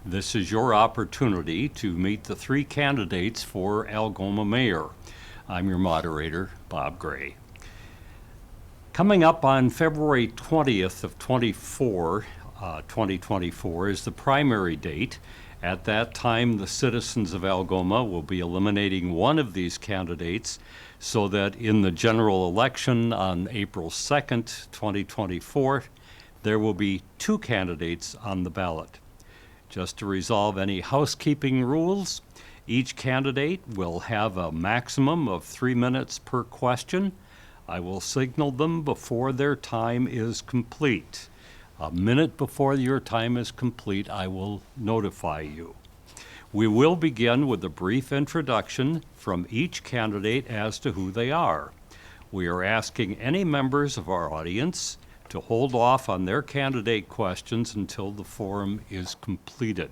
This is your opportunity to meet the three candidates for Algoma Mayor. I'm your moderator, Bob Gray. Coming up on February 20th of 2024 is the primary date. At that time, the citizens of Algoma will be eliminating one of these candidates so that in the general election on April 2nd, 2024, there will be two candidates on the ballot. Just to resolve any housekeeping rules, each candidate will have a maximum of 3 minutes per question. I will signal them before their time is complete. A minute before your time is complete, I will notify you. We will begin with a brief introduction from each candidate as to who they are. We are asking any members of our audience to hold off on their candidate questions until the forum is completed.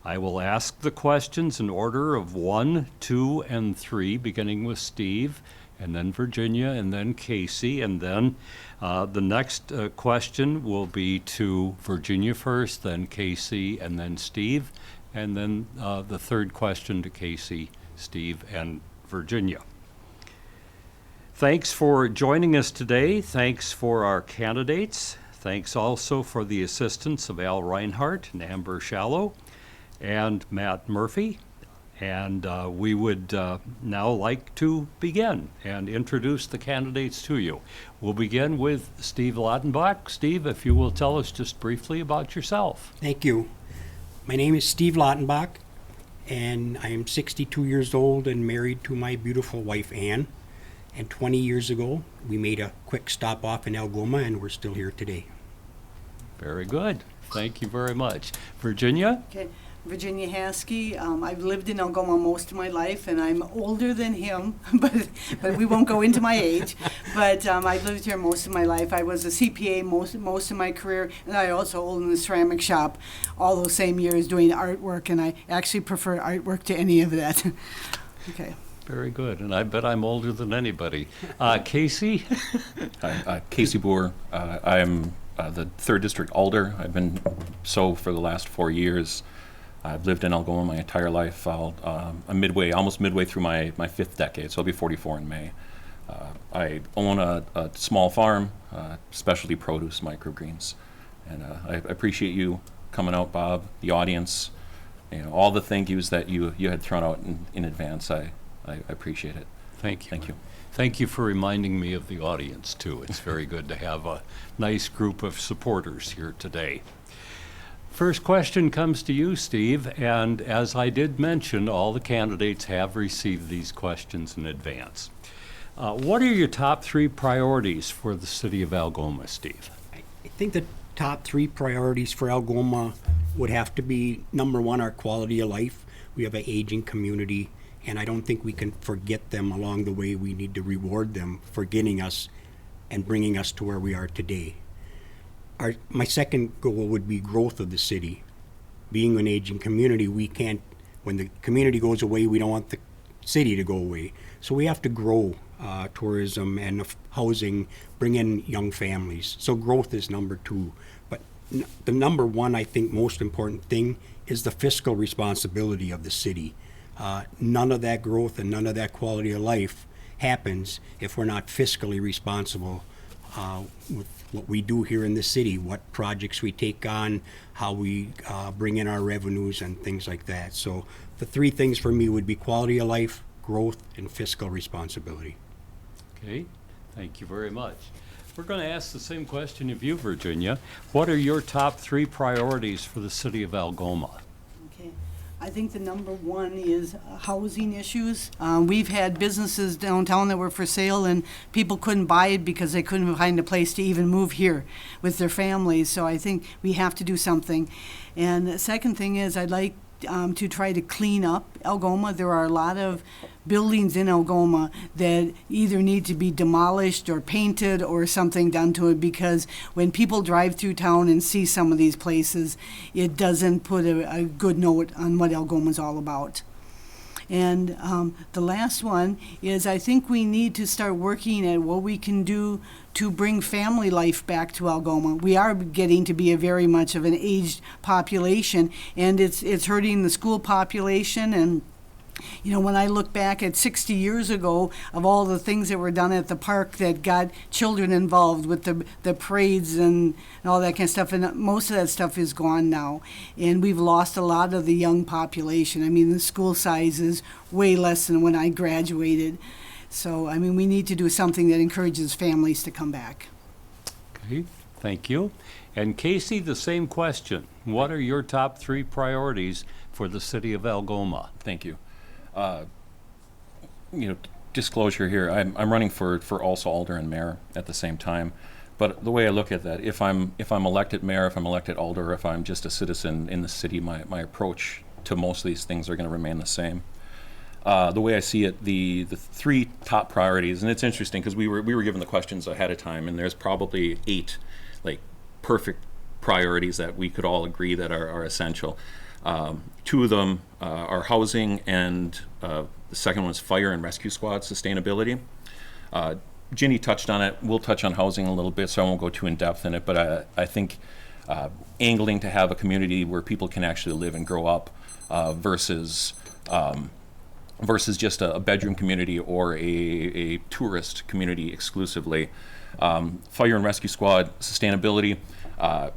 I will ask the questions in order of 1, 2, and 3, beginning with Steve, and then Virginia, and then Casey, and then the next question will be to Virginia first, then Casey, and then Steve, and then the third question to Casey, Steve, and Virginia. Thanks for joining us today. Thanks for our candidates. Thanks also for the assistance of Al Reinhardt and Amber Shallow and Matt Murphy. And we would now like to begin and introduce the candidates to you. We'll begin with Steve Lautenbach. Steve, if you will tell us just briefly about yourself. Thank you. My name is Steve Lautenbach, and I am 62 years old and married to my beautiful wife, Ann. And 20 years ago, we made a quick stop off in Algoma, and we're still here today. Very good. Thank you very much. Virginia? Okay. Virginia Haskey. I've lived in Algoma most of my life, and I'm older than him, but we won't go into my age. But I've lived here most of my life. I was a CPA most of my career, and I also owned the ceramic shop all those same years doing artwork, and I actually prefer artwork to any of that. Okay. Very good, and I bet I'm older than anybody. Casey? Hi, Casey Boer. I am the 3rd District Alder. I've been so for the last 4 years. I've lived in Algoma my entire life. I'm almost midway through my 5th decade, so I'll be 44 in May. I own a small farm, specialty produce, microgreens, and I appreciate you coming out, Bob, the audience, all the thank yous that you had thrown out in advance. I appreciate it. Thank you. Thank you. Thank you for reminding me of the audience, too. It's very good to have a nice group of supporters here today. First question comes to you, Steve, and as I did mention, all the candidates have received these questions in advance. What are your top 3 priorities for the city of Algoma, Steve? I think the top 3 priorities for Algoma would have to be, number 1, our quality of life. We have an aging community, and I don't think we can forget them along the way. We need to reward them for getting us and bringing us to where we are today. My second goal would be growth of the city. Being an aging community, when the community goes away, we don't want the city to go away. So we have to grow tourism and housing, bring in young families. So growth is number 2. But the number 1, I think, most important thing is the fiscal responsibility of the city. None of that growth and none of that quality of life happens if we're not fiscally responsible with what we do here in the city, what projects we take on, how we bring in our revenues and things like that. So the 3 things for me would be quality of life, growth, and fiscal responsibility. Okay, thank you very much. We're going to ask the same question of you, Virginia. What are your top 3 priorities for the city of Algoma? Okay. I think the number 1 is housing issues. We've had businesses downtown that were for sale, and people couldn't buy it because they couldn't find a place to even move here with their families. So I think we have to do something. And the second thing is I'd like to try to clean up Algoma. There are a lot of buildings in Algoma that either need to be demolished or painted or something done to it, because when people drive through town and see some of these places, it doesn't put a good note on what Algoma's all about. And the last one is I think we need to start working at what we can do to bring family life back to Algoma. We are getting to be a very much of an aged population, and it's hurting the school population. And you know, when I look back at 60 years ago of all the things that were done at the park that got children involved with the parades and all that kind of stuff, and most of that stuff is gone now. And we've lost a lot of the young population. I mean, the school size is way less than when I graduated. So, I mean, we need to do something that encourages families to come back. Okay, thank you. And Casey, the same question. What are your top 3 priorities for the city of Algoma? Thank you. Disclosure here, I'm running for also alder and mayor at the same time. But the way I look at that, if I'm elected mayor, if I'm elected alder, if I'm just a citizen in the city, my approach to most of these things are going to remain the same. The way I see it, the 3 top priorities, and it's interesting because we were given the questions ahead of time, and there's probably 8 like perfect priorities that we could all agree that are essential. 2 of them are housing, and the second one is fire and rescue squad sustainability. Ginny touched on it. We'll touch on housing a little bit, so I won't go too in depth in it, but I think angling to have a community where people can actually live and grow up versus just a bedroom community or a tourist community exclusively. Fire and rescue squad sustainability. I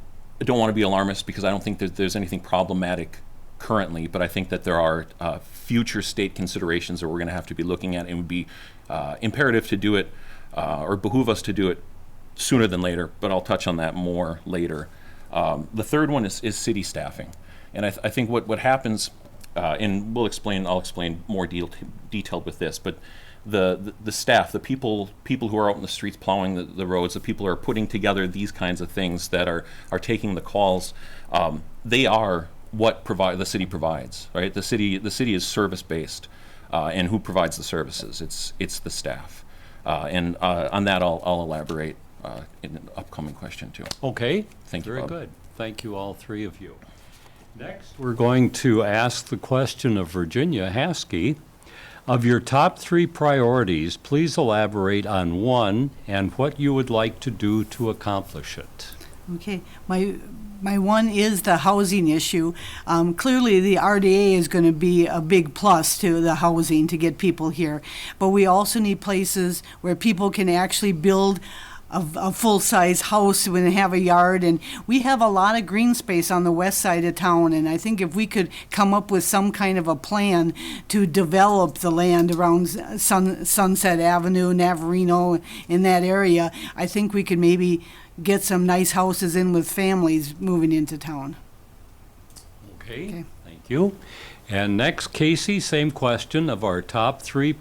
don't want to be alarmist because I don't think that there's anything problematic currently, but I think that there are future state considerations that we're going to have to be looking at, and it would be imperative to do it or behoove us to do it sooner than later, but I'll touch on that more later. The third one is city staffing, and I think what happens, and I'll explain more detailed with this, but the staff, the people who are out in the streets plowing the roads, the people who are putting together these kinds of things that are taking the calls, they are what the city provides, right? The city is service based, and who provides the services? It's the staff, and on that I'll elaborate in an upcoming question too. Okay. Thank you, Very Bob. good. Thank you, all 3 of you. Next, we're going to ask the question of Virginia Haskey. Of your top 3 priorities, please elaborate on one and what you would like to do to accomplish it. Okay, my one is the housing issue. Clearly, the RDA is going to be a big plus to the housing to get people here, but we also need places where people can actually build a full-size house when they have a yard, and we have a lot of green space on the west side of town, and I think if we could come up with some kind of a plan to develop the land around Sunset Avenue, Navarino, in that area, I think we could maybe get some nice houses in with families moving into town. Okay. Thank you. And next, Casey, same question of your top 3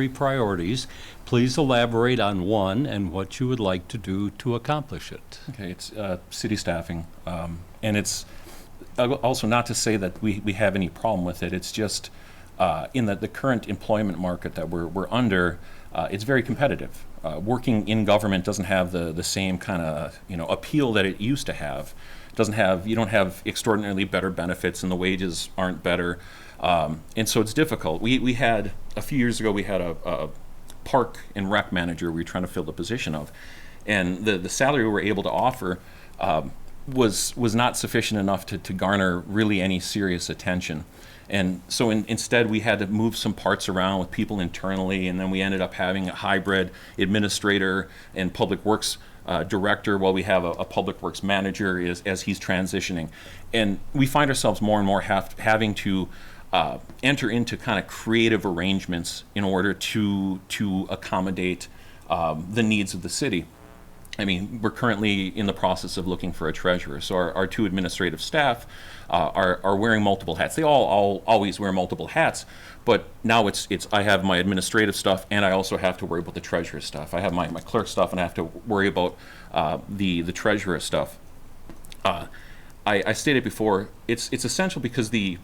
priorities. Please elaborate on one and what you would like to do to accomplish it. Okay, it's city staffing, and it's also not to say that we have any problem with it. It's just in the current employment market that we're under, it's very competitive. Working in government doesn't have the same kind of appeal that it used to have. You don't have extraordinarily better benefits, and the wages aren't better, and so it's difficult. We had a few years ago we had a park and rec manager we were trying to fill the position of, and the salary we were able to offer was not sufficient enough to garner really any serious attention. And so instead we had to move some parts around with people internally, and then we ended up having a hybrid administrator and public works director while we have a public works manager as he's transitioning. And we find ourselves more and more having to enter into kind of creative arrangements in order to accommodate the needs of the city. I mean, we're currently in the process of looking for a treasurer. So our 2 administrative staff are wearing multiple hats. They all always wear multiple hats, but now it's I have my administrative stuff, and I also have to worry about the treasurer stuff. I have my clerk stuff, and I have to worry about the treasurer stuff. I stated before, it's essential because the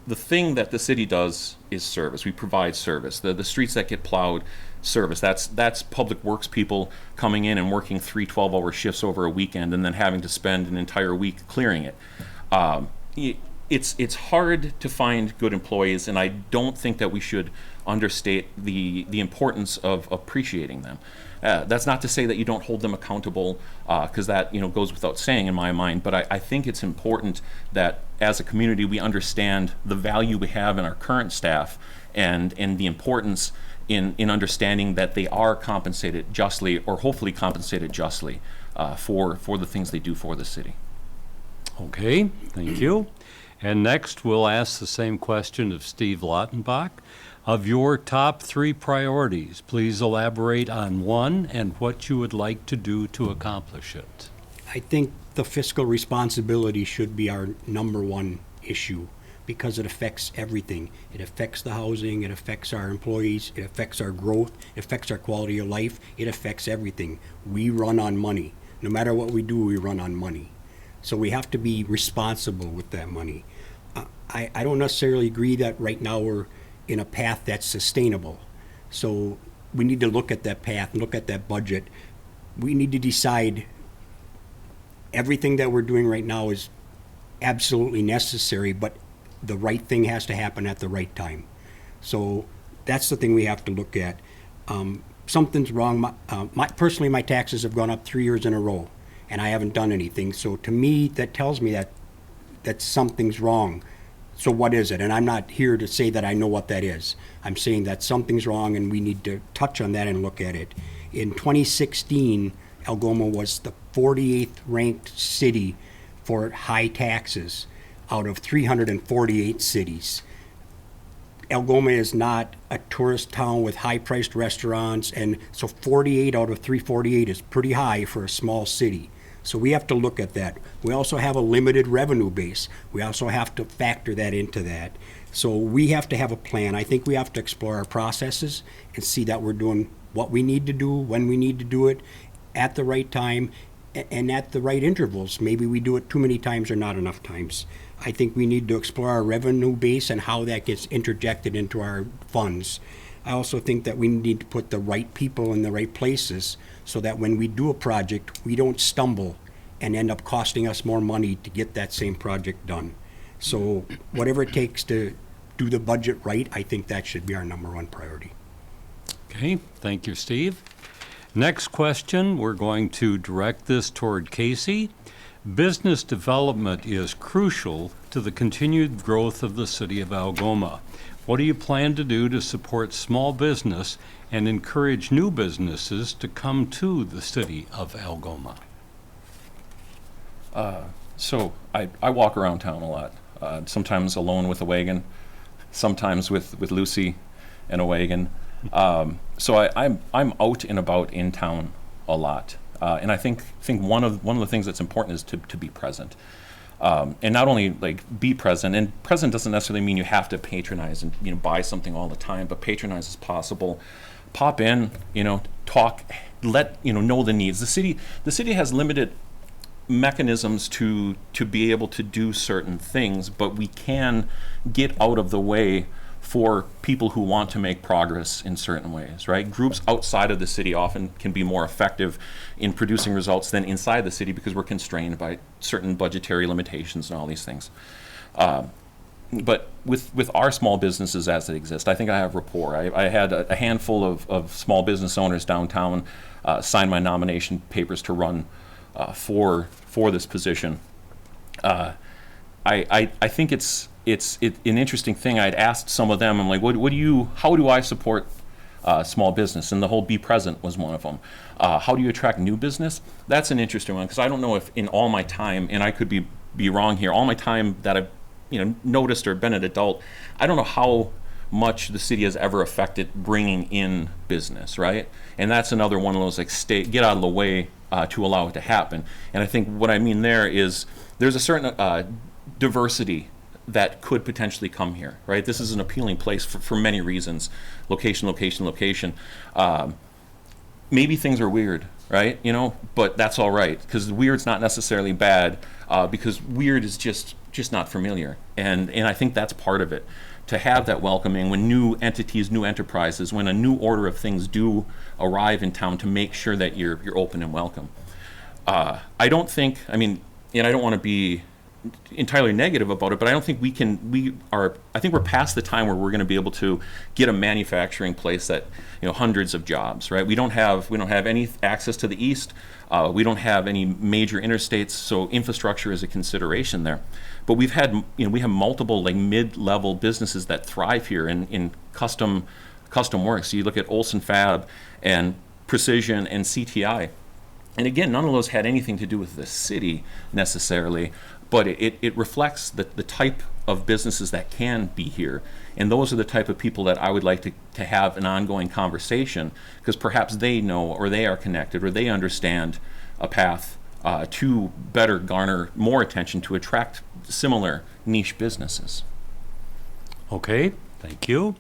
thing that the city does is service. We provide service. The streets that get plowed, service. That's public works people coming in and working 3 12-hour shifts over a weekend and then having to spend an entire week clearing it. it's hard to find good employees, and I don't think that we should understate the importance of appreciating them. That's not to say that you don't hold them accountable, because that goes without saying in my mind. But I think it's important that as a community we understand the value we have in our current staff, and the importance in understanding that they are compensated justly, or hopefully compensated justly, for the things they do for the city. Okay, thank you. And next, we'll ask the same question of Steve Lautenbach. Of your top 3 priorities, please elaborate on one and what you would like to do to accomplish it. I think the fiscal responsibility should be our number one issue, because it affects everything. It affects the housing, it affects our employees, it affects our growth, it affects our quality of life, it affects everything. We run on money. No matter what we do, we run on money. So we have to be responsible with that money. I don't necessarily agree that right now we're in a path that's sustainable. So we need to look at that path, look at that budget. We need to decide everything that we're doing right now is absolutely necessary, but the right thing has to happen at the right time. So that's the thing we have to look at. Something's wrong. Personally, my taxes have gone up 3 years in a row, and I haven't done anything. So to me, that tells me that something's wrong. So what is it? And I'm not here to say that I know what that is. I'm saying that something's wrong, and we need to touch on that and look at it. In 2016, Algoma was the 48th ranked city for high taxes out of 348 cities. Algoma is not a tourist town with high-priced restaurants, and so 48 out of 348 is pretty high for a small city. So we have to look at that. We also have a limited revenue base. We also have to factor that into that. So we have to have a plan. I think we have to explore our processes and see that we're doing what we need to do, when we need to do it, at the right time, and at the right intervals. Maybe we do it too many times or not enough times. I think we need to explore our revenue base and how that gets interjected into our funds. I also think that we need to put the right people in the right places so that when we do a project, we don't stumble and end up costing us more money to get that same project done. So whatever it takes to do the budget right, I think that should be our number one priority. Okay, thank you, Steve. Next question, we're going to direct this toward Casey. Business development is crucial to the continued growth of the city of Algoma. What do you plan to do to support small business and encourage new businesses to come to the city of Algoma? So I walk around town a lot, sometimes alone with a wagon, sometimes with Lucy and a wagon. So I'm out and about in town a lot, and I think one of the things that's important is to be present, and not only like be present. And present doesn't necessarily mean you have to patronize and buy something all the time, but patronize as possible. Pop in, talk, let know the needs. The city has limited mechanisms to be able to do certain things, but we can get out of the way for people who want to make progress in certain ways, right? Groups outside of the city often can be more effective in producing results than inside the city because we're constrained by certain budgetary limitations and all these things. But with our small businesses as they exist, I think I have rapport. I had a handful of small business owners downtown sign my nomination papers to run for this position. I think it's an interesting thing. I'd asked some of them, I'm like, how do I support small business? And the whole be present was one of them. How do you attract new business? That's an interesting one, because I don't know if in all my time, and I could be wrong here, all my time that I've noticed or been an adult, I don't know how much the city has ever affected bringing in business, right? And that's another one of those, like, get out of the way to allow it to happen. And I think what I mean there is there's a certain diversity that could potentially come here, right? This is an appealing place for many reasons. Location. Maybe things are weird, right? But that's all right, because weird's not necessarily bad, because weird is just not familiar. And I think that's part of it. To have that welcoming when new entities, new enterprises, when a new order of things do arrive in town, to make sure that you're open and welcome. I don't want to be entirely negative about it, but I don't think I think we're past the time where we're going to be able to get a manufacturing place that, hundreds of jobs, right? We don't have any access to the east. We don't have any major interstates, so infrastructure is a consideration there. But we have multiple like mid-level businesses that thrive here in custom work. So you look at Olson Fab and Precision and CTI. And again, none of those had anything to do with the city necessarily, but it reflects the type of businesses that can be here. And those are the type of people that I would like to have an ongoing conversation, because perhaps they know, or they are connected, or they understand a path to better garner more attention to attract similar niche businesses. Okay, thank you.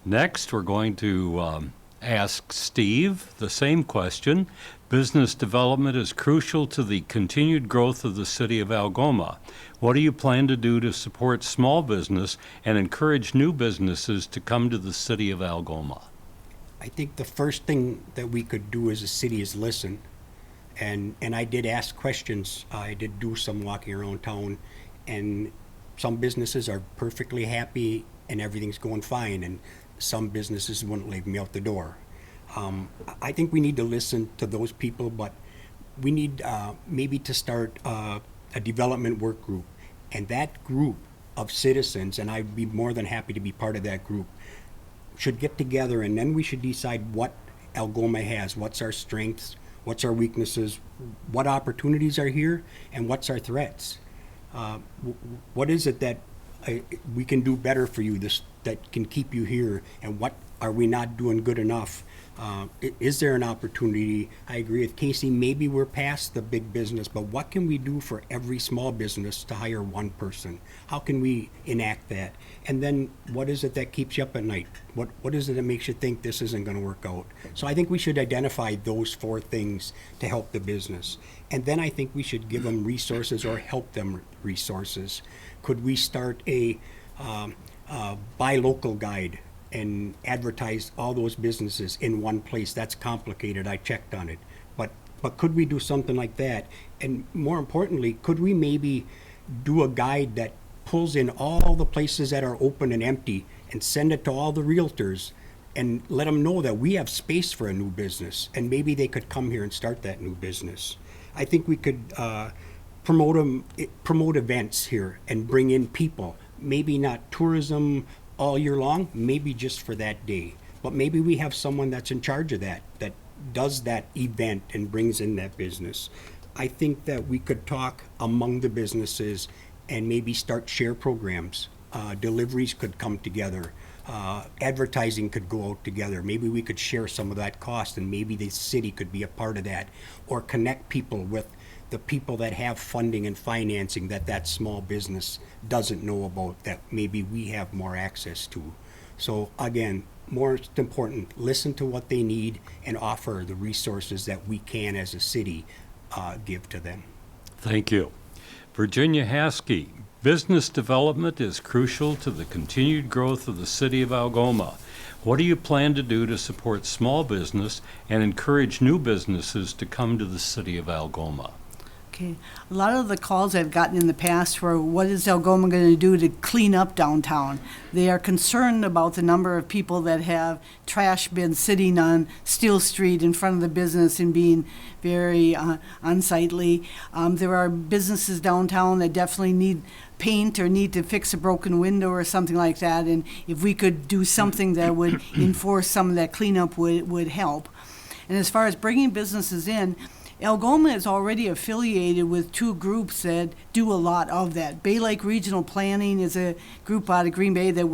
Next, we're going to ask Steve the same question. Business development is crucial to the continued growth of the city of Algoma. What do you plan to do to support small business and encourage new businesses to come to the city of Algoma? I think the first thing that we could do as a city is listen. And I did ask questions. I did do some walking around town, and some businesses are perfectly happy and everything's going fine, and some businesses wouldn't leave me out the door. I think we need to listen to those people, but we need maybe to start a development work group. And that group of citizens, and I'd be more than happy to be part of that group, should get together, and then we should decide what Algoma has, what's our strengths, what's our weaknesses, what opportunities are here, and what's our threats. What is it that we can do better for you, that can keep you here, and what are we not doing good enough? Is there an opportunity? I agree with Casey, maybe we're past the big business, but what can we do for every small business to hire one person? How can we enact that? And then what is it that keeps you up at night? What is it that makes you think this isn't going to work out? So I think we should identify those 4 things to help the business. And then I think we should give them resources or help them resources. Could we start a buy local guide and advertise all those businesses in one place? That's complicated. I checked on it. But could we do something like that? And more importantly, could we maybe do a guide that pulls in all the places that are open and empty and send it to all the realtors and let them know that we have space for a new business, and maybe they could come here and start that new business? I think we could promote events here and bring in people. Maybe not tourism all year long, maybe just for that day. But maybe we have someone that's in charge of that does that event and brings in that business. I think that we could talk among the businesses and maybe start share programs. Deliveries could come together. Advertising could go out together. Maybe we could share some of that cost, and maybe the city could be a part of that, or connect people with the people that have funding and financing that small business doesn't know about, that maybe we have more access to. So again, most important, listen to what they need and offer the resources that we can as a city give to them. Thank you. Virginia Haskey, business development is crucial to the continued growth of the city of Algoma. What do you plan to do to support small business and encourage new businesses to come to the city of Algoma? Okay. A lot of the calls I've gotten in the past were, what is Algoma going to do to clean up downtown? They are concerned about the number of people that have trash bins sitting on Steel Street in front of the business and being very unsightly. There are businesses downtown that definitely need paint or need to fix a broken window or something like that. And if we could do something that would enforce some of that cleanup would help. And as far as bringing businesses in, Algoma is already affiliated with 2 groups that do a lot of that. Bay Lake Regional Planning is a group out of Green Bay that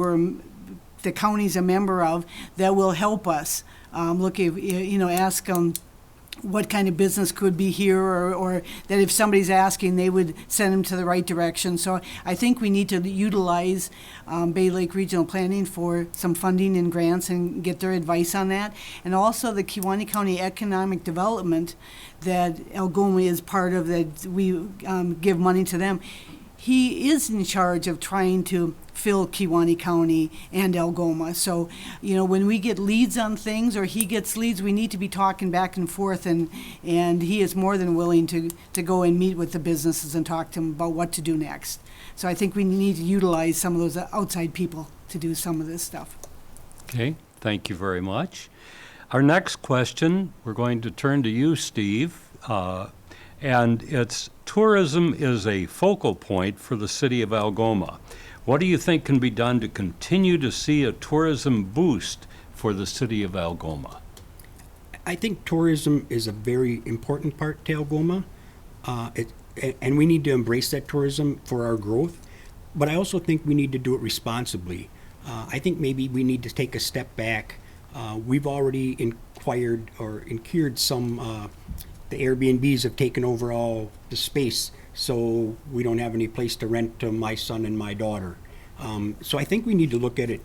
the county's a member of, that will help us ask them what kind of business could be here, or that if somebody's asking, they would send them to the right direction. So I think we need to utilize Bay Lake Regional Planning for some funding and grants and get their advice on that. And also the Kewaunee County Economic Development that Algoma is part of, that we give money to them. He is in charge of trying to fill Kewaunee County and Algoma. So, you know, when we get leads on things or he gets leads, we need to be talking back and forth, and he is more than willing to go and meet with the businesses and talk to them about what to do next. So I think we need to utilize some of those outside people to do some of this stuff. Okay, thank you very much. Our next question, we're going to turn to you, Steve, and it's tourism is a focal point for the city of Algoma. What do you think can be done to continue to see a tourism boost for the city of Algoma? I think tourism is a very important part to Algoma, and we need to embrace that tourism for our growth. But I also think we need to do it responsibly. I think maybe we need to take a step back. We've already incurred some, the Airbnbs have taken over all the space, so we don't have any place to rent to my son and my daughter. So I think we need to look at it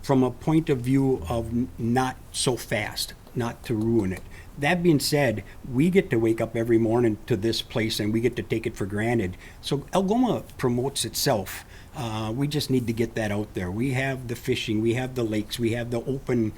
from a point of view of not so fast, not to ruin it. That being said, we get to wake up every morning to this place and we get to take it for granted. So Algoma promotes itself. We just need to get that out there. We have the fishing, we have the lakes, we have the open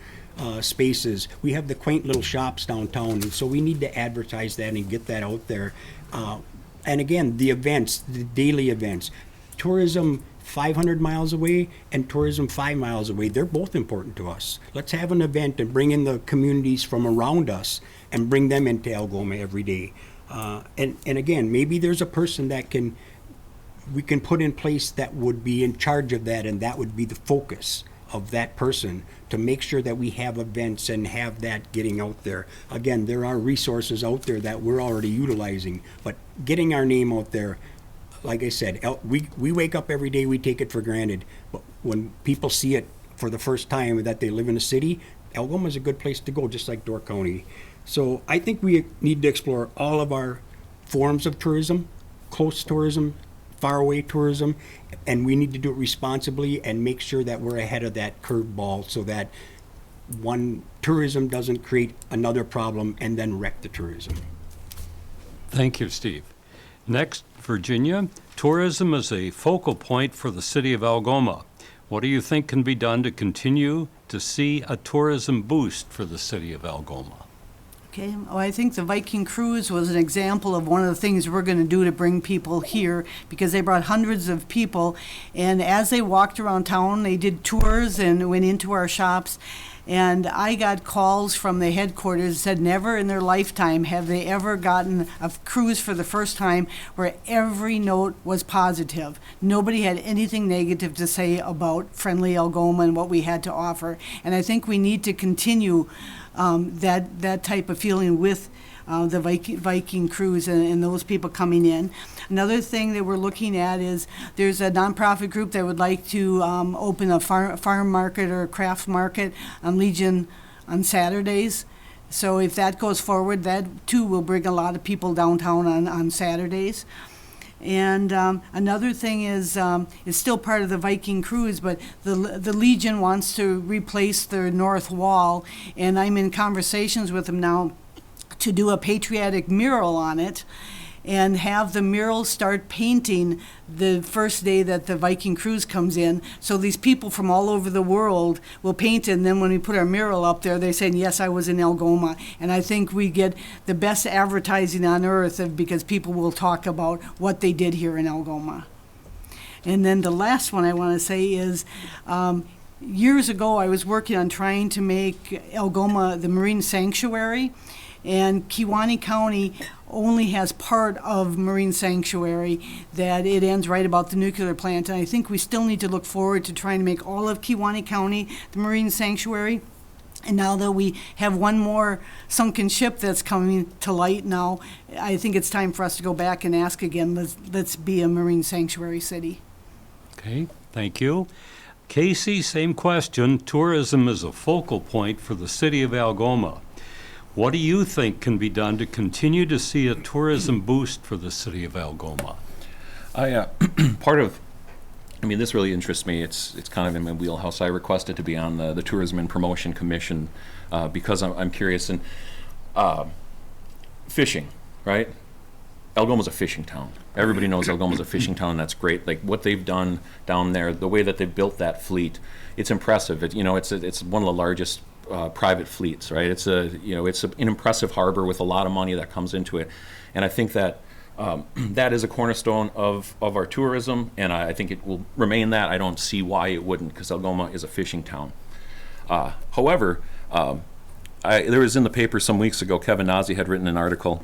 spaces, we have the quaint little shops downtown, and so we need to advertise that and get that out there. And again, the events, the daily events, tourism 500 miles away and tourism 5 miles away, they're both important to us. Let's have an event and bring in the communities from around us and bring them into Algoma every day. And again, maybe there's a person that we can put in place that would be in charge of that, and that would be the focus of that person to make sure that we have events and have that getting out there. Again, there are resources out there that we're already utilizing, but getting our name out there, like I said, we wake up every day, we take it for granted, but when people see it for the first time that they live in a city, Algoma is a good place to go, just like Door County. So I think we need to explore all of our forms of tourism, close tourism, faraway tourism, and we need to do it responsibly and make sure that we're ahead of that curveball so that one tourism doesn't create another problem and then wreck the tourism. Thank you, Steve. Next, Virginia, tourism is a focal point for the city of Algoma. What do you think can be done to continue to see a tourism boost for the city of Algoma? Okay, well, I think the Viking Cruise was an example of one of the things we're going to do to bring people here, because they brought hundreds of people, and as they walked around town, they did tours and went into our shops, and I got calls from the headquarters that said never in their lifetime have they ever gotten a cruise for the first time where every note was positive. Nobody had anything negative to say about Friendly Algoma and what we had to offer, and I think we need to continue that type of feeling with the Viking Cruise and those people coming in. Another thing that we're looking at is there's a nonprofit group that would like to open a farm market or a craft market on Legion on Saturdays. So if that goes forward, that too will bring a lot of people downtown on Saturdays. And another thing is it's still part of the Viking Cruise, but the Legion wants to replace their north wall, and I'm in conversations with them now to do a patriotic mural on it and have the mural start painting the first day that the Viking Cruise comes in. So these people from all over the world will paint it, and then when we put our mural up there, they're saying, yes, I was in Algoma. And I think we get the best advertising on earth because people will talk about what they did here in Algoma. And then the last one I want to say is, years ago I was working on trying to make Algoma the marine sanctuary, and Kewaunee County only has part of marine sanctuary, that it ends right about the nuclear plant. And I think we still need to look forward to trying to make all of Kewaunee County the marine sanctuary. And now that we have one more sunken ship that's coming to light now, I think it's time for us to go back and ask again, let's be a marine sanctuary city. Okay, thank you. Casey, same question. Tourism is a focal point for the city of Algoma. What do you think can be done to continue to see a tourism boost for the city of Algoma? This really interests me. It's kind of in my wheelhouse. I requested to be on the Tourism and Promotion Commission because I'm curious. And fishing, right? Algoma's a fishing town. Everybody knows Algoma's a fishing town, and that's great. Like what they've done down there, the way that they've built that fleet, it's impressive. It's one of the largest private fleets, right? It's an impressive harbor with a lot of money that comes into it, and I think that that is a cornerstone of our tourism, and I think it will remain that. I don't see why it wouldn't, because Algoma is a fishing town. However, there was in the paper some weeks ago, Kevin Nazi had written an article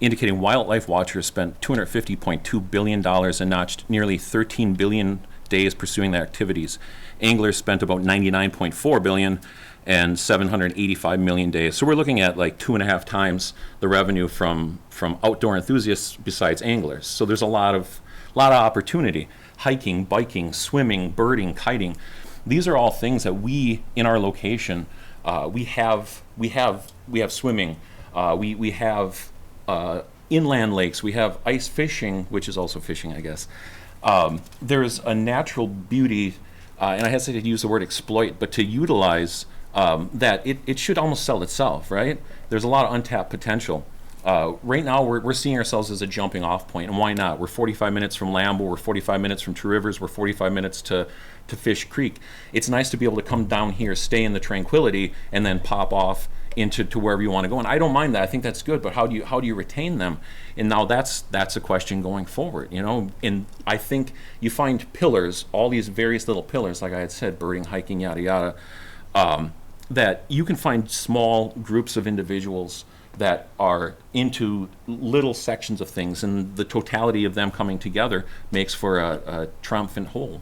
indicating wildlife watchers spent $250.2 billion and notched nearly 13 billion days pursuing their activities. Anglers spent about 99.4 billion and 785 million days. So we're looking at like 2.5 times the revenue from outdoor enthusiasts besides anglers. So there's a lot of opportunity. Hiking, biking, swimming, birding, kiting. These are all things that we in our location we have swimming. We have inland lakes. We have ice fishing, which is also fishing, I guess. There's a natural beauty, and I hesitate to use the word exploit, but to utilize that it should almost sell itself, right? There's a lot of untapped potential. Right now, we're seeing ourselves as a jumping off point, and why not? We're 45 minutes from Lambeau, we're 45 minutes from Two Rivers, we're 45 minutes to Fish Creek. It's nice to be able to come down here, stay in the tranquility, and then pop off into wherever you want to go. And I don't mind that. I think that's good. But how do you retain them? And now that's a question going forward. And I think you find pillars, all these various little pillars, like I had said, birding, hiking, yada yada, that you can find small groups of individuals that are into little sections of things, and the totality of them coming together makes for a triumphant whole.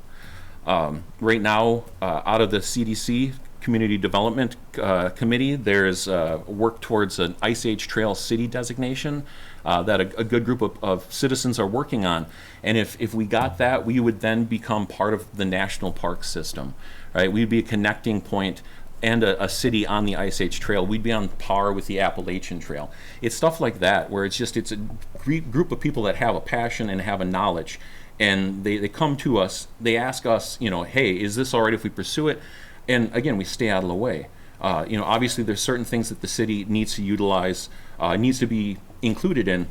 Right now, out of the CDC Community Development Committee, there's work towards an Ice Age Trail City designation that a good group of citizens are working on. And if we got that, we would then become part of the national park system, right? We'd be a connecting point and a city on the Ice Age Trail. We'd be on par with the Appalachian Trail. It's stuff like that where it's a group of people that have a passion and have a knowledge, and they come to us, they ask us, hey, is this all right if we pursue it? And again, we stay out of the way. Obviously there's certain things that the city needs to utilize, needs to be included in,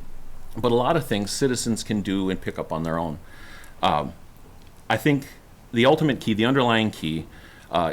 but a lot of things citizens can do and pick up on their own. I think the ultimate key, the underlying key,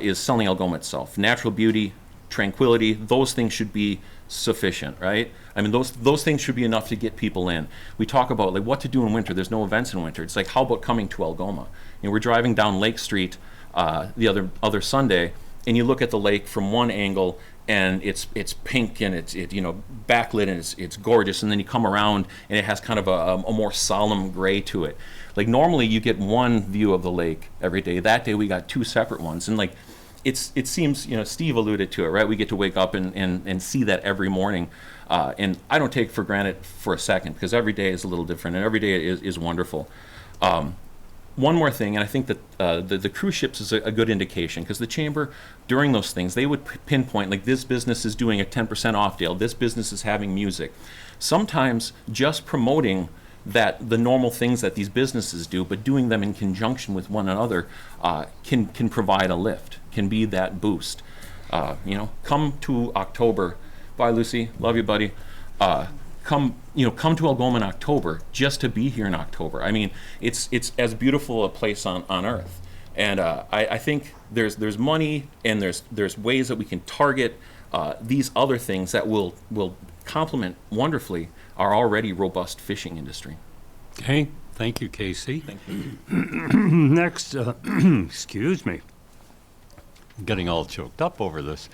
is selling Algoma itself. Natural beauty, tranquility, those things should be sufficient, right? I mean, those things should be enough to get people in. We talk about like what to do in winter. There's no events in winter. It's like, how about coming to Algoma? We're driving down Lake Street the other Sunday, and you look at the lake from one angle, and it's pink and it's backlit and it's gorgeous, and then you come around and it has kind of a more solemn gray to it. Like normally you get one view of the lake every day. That day we got two separate ones, and like it seems, Steve alluded to it, right? We get to wake up and see that every morning, and I don't take it for granted for a second, because every day is a little different and every day is wonderful. One more thing, and I think that the cruise ships is a good indication, because the chamber, during those things, they would pinpoint, like, this business is doing a 10% off deal, this business is having music. Sometimes just promoting the normal things that these businesses do, but doing them in conjunction with one another, can provide a lift, can be that boost. Come to October. Bye, Lucy. Love you, buddy. Come to Algoma in October, just to be here in October. I mean, it's as beautiful a place on earth. And I think there's money, and there's ways that we can target these other things that will complement wonderfully our already robust fishing industry. Okay, thank you, Casey. Thank you. Next, excuse me. I'm getting all choked up over this.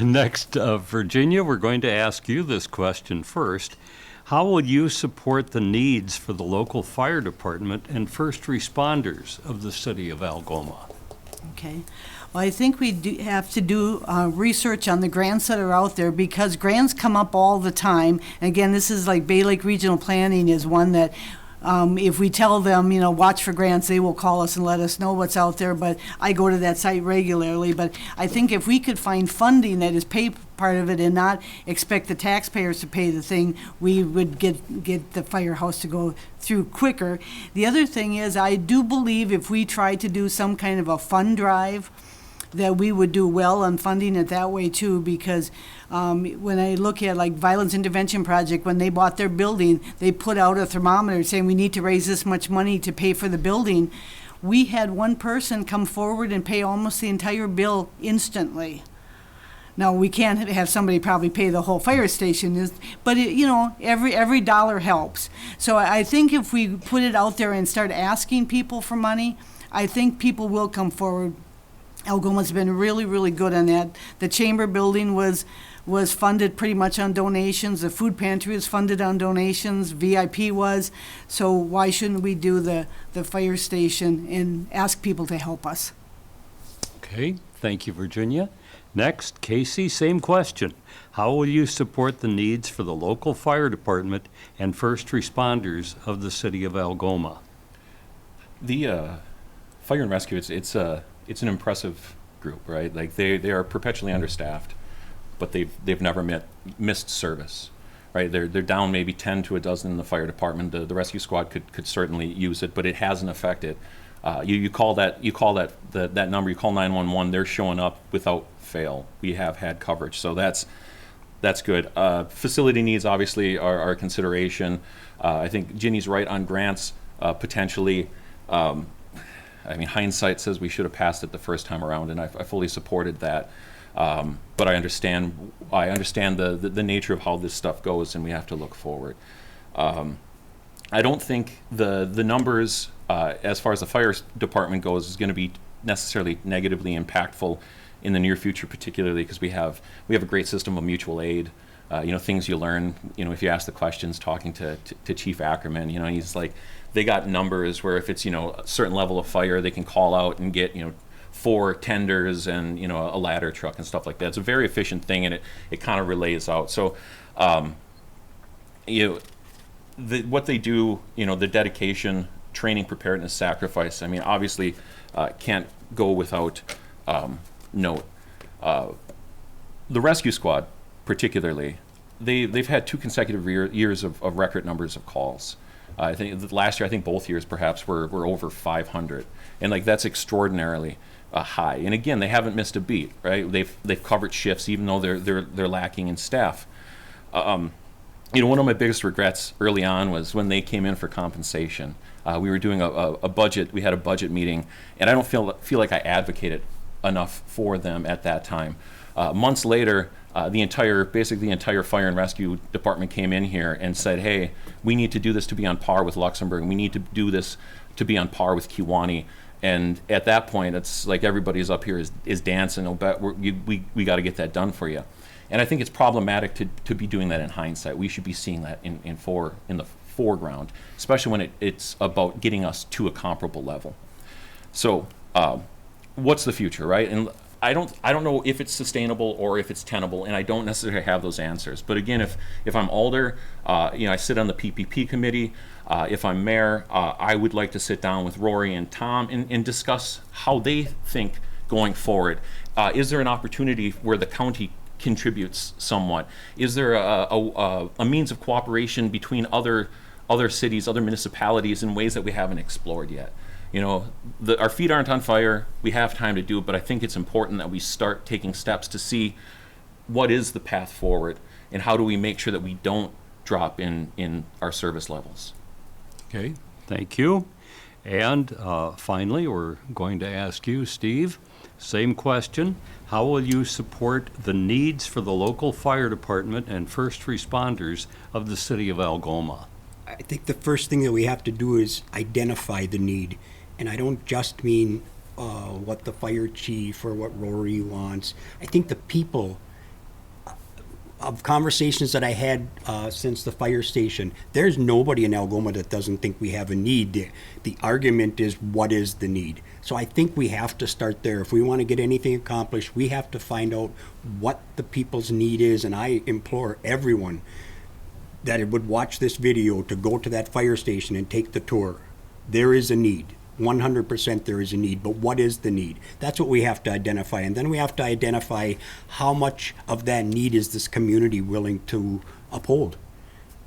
Next, Virginia, we're going to ask you this question first. How will you support the needs for the local fire department and first responders of the city of Algoma? Okay. Well, I think we have to do research on the grants that are out there, because grants come up all the time. And again, this is like Bay Lake Regional Planning is one that if we tell them, watch for grants, they will call us and let us know what's out there. But I go to that site regularly. But I think if we could find funding that is pay part of it and not expect the taxpayers to pay the thing, we would get the firehouse to go through quicker. The other thing is, I do believe if we try to do some kind of a fund drive that we would do well on funding it that way too, because when I look at like Violence Intervention Project, when they bought their building, they put out a thermometer saying we need to raise this much money to pay for the building. We had one person come forward and pay almost the entire bill instantly. Now, we can't have somebody probably pay the whole fire station, but every dollar helps. So I think if we put it out there and start asking people for money, I think people will come forward. Algoma's been really, really good on that. The chamber building was funded pretty much on donations. The food pantry was funded on donations. VIP was. So why shouldn't we do the fire station and ask people to help us? Okay, thank you, Virginia. Next, Casey, same question. How will you support the needs for the local fire department and first responders of the city of Algoma? The fire and rescue, it's an impressive group, right? Like they are perpetually understaffed, but they've never missed service, right? They're down maybe 10 to a dozen in the fire department. The rescue squad could certainly use it, but it hasn't affected. You call that number, you call 911, they're showing up without fail. We have had coverage, so that's good. Facility needs obviously are a consideration. I think Ginny's right on grants, potentially. I mean, hindsight says we should have passed it the first time around, and I fully supported that. But I understand the nature of how this stuff goes, and we have to look forward. I don't think the numbers, as far as the fire department goes, is going to be necessarily negatively impactful in the near future, particularly because we have a great system of mutual aid. Things you learn, if you ask the questions, talking to Chief Ackerman, he's like, they got numbers where if it's, a certain level of fire, they can call out and get, 4 tenders and, a ladder truck and stuff like that. It's a very efficient thing, and it kind of relays out. So, what they do, the dedication, training, preparedness, sacrifice, I mean, obviously can't go without note. The rescue squad, particularly, they've had 2 consecutive years of record numbers of calls. I think last year, both years perhaps were over 500, and that's extraordinarily high. And again, they haven't missed a beat, right? They've covered shifts even though they're lacking in staff. One of my biggest regrets early on was when they came in for compensation. We were doing a budget. We had a budget meeting, and I don't feel like I advocated enough for them at that time. Months later, the entire fire and rescue department came in here and said, "Hey, we need to do this to be on par with Luxembourg. We need to do this to be on par with Kewanee." And at that point, it's like everybody's up here is dancing. Oh, but we got to get that done for you. And I think it's problematic to be doing that in hindsight. We should be seeing that in the foreground, especially when it's about getting us to a comparable level. So, what's the future, right? And I don't know if it's sustainable or if it's tenable, and I don't necessarily have those answers. But again, if I'm Alder, I sit on the PPP committee. If I'm mayor, I would like to sit down with Rory and Tom and discuss how they think going forward. Is there an opportunity where the county contributes somewhat? Is there a means of cooperation between other cities, other municipalities in ways that we haven't explored yet? Our feet aren't on fire. We have time to do it, but I think it's important that we start taking steps to see what is the path forward and how do we make sure that we don't drop in our service levels. Okay, thank you. And finally, we're going to ask you, Steve, same question. How will you support the needs for the local fire department and first responders of the city of Algoma? I think the first thing that we have to do is identify the need. And I don't just mean what the fire chief or what Rory wants. I think the people, of conversations that I had since the fire station, there's nobody in Algoma that doesn't think we have a need. The argument is, what is the need? So I think we have to start there. If we want to get anything accomplished, we have to find out what the people's need is. And I implore everyone that would watch this video to go to that fire station and take the tour. There is a need. 100% there is a need, but what is the need? That's what we have to identify. And then we have to identify how much of that need is this community willing to uphold.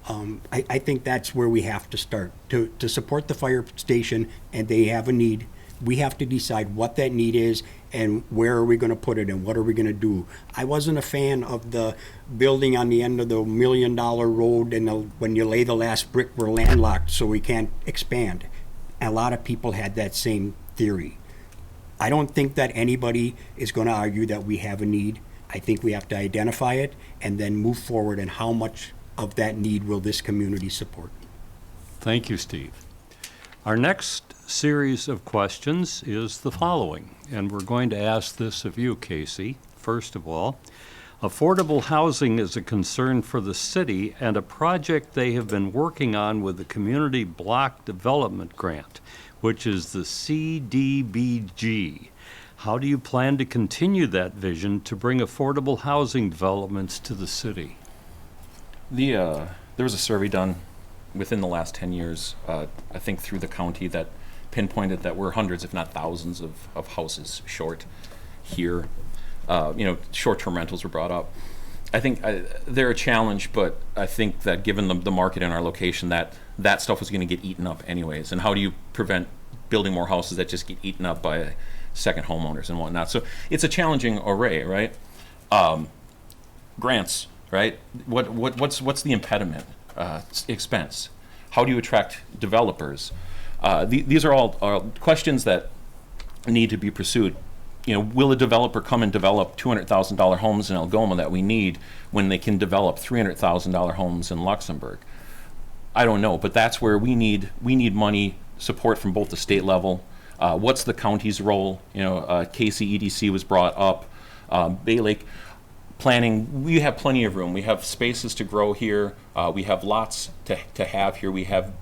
I think that's where we have to start. To support the fire station, and they have a need, We have to decide what that need is and where are we going to put it and what are we going to do. I wasn't a fan of the building on the end of the $1 million road and when you lay the last brick, we're landlocked so we can't expand. A lot of people had that same theory. I don't think that anybody is going to argue that we have a need. I think we have to identify it and then move forward, and how much of that need will this community support. Thank you, Steve. Our next series of questions is the following, and we're going to ask this of you, Casey. First of all, affordable housing is a concern for the city and a project they have been working on with the Community Block Development Grant, which is the CDBG. How do you plan to continue that vision to bring affordable housing developments to the city? There was a survey done within the last 10 years, I think through the county, that pinpointed that we're hundreds, if not thousands, of houses short here. Short-term rentals were brought up. I think they're a challenge, but I think that given the market and our location, that stuff was going to get eaten up anyways. And how do you prevent building more houses that just get eaten up by second homeowners and whatnot? So it's a challenging array, right? Grants, right? What's the impediment? Expense. How do you attract developers? These are all questions that need to be pursued. Will a developer come and develop $200,000 homes in Algoma that we need when they can develop $300,000 homes in Luxembourg? I don't know, but that's where we need money, support from both the state level. What's the county's role? Casey EDC was brought up. Bay Lake planning, we have plenty of room. We have spaces to grow here. We have lots to have here. We have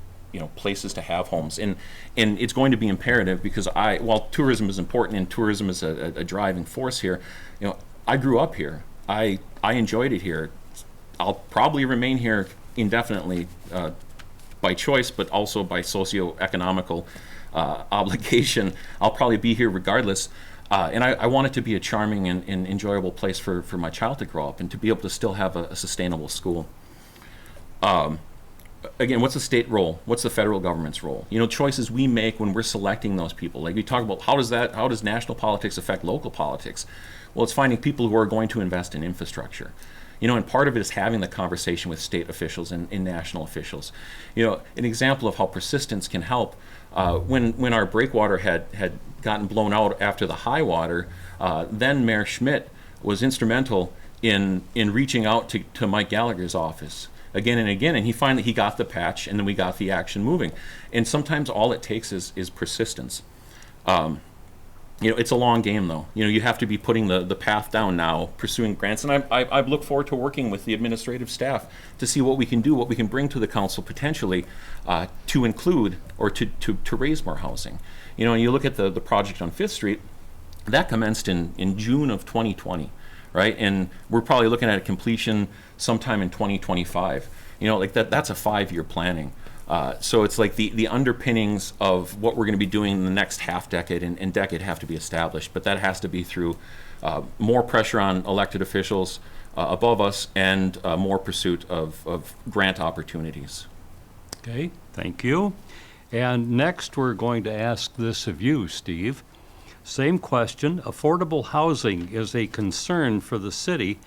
places to have homes, and it's going to be imperative because while tourism is important and tourism is a driving force here, I grew up here. I enjoyed it here. I'll probably remain here indefinitely by choice, but also by socioeconomical obligation. I'll probably be here regardless. And I want it to be a charming and enjoyable place for my child to grow up and to be able to still have a sustainable school. Again, what's the state role? What's the federal government's role? Choices we make when we're selecting those people. Like we talk about, how does national politics affect local politics? Well, it's finding people who are going to invest in infrastructure. And part of it is having the conversation with state officials and national officials. An example of how persistence can help, when our breakwater had gotten blown out after the high water, then Mayor Schmidt was instrumental in reaching out to Mike Gallagher's office again and again, and he got the patch, and then we got the action moving. And sometimes all it takes is persistence. It's a long game, though. You have to be putting the path down now, pursuing grants. And I look forward to working with the administrative staff to see what we can do, what we can bring to the council potentially to include or to raise more housing. And you look at the project on 5th Street, that commenced in June of 2020, right? And we're probably looking at a completion sometime in 2025. That's a 5-year planning. So it's like the underpinnings of what we're going to be doing in the next half decade and decade have to be established, but that has to be through more pressure on elected officials above us and more pursuit of grant opportunities. Okay, thank you. And next we're going to ask this of you, Steve. Same question. Affordable housing is a concern for the city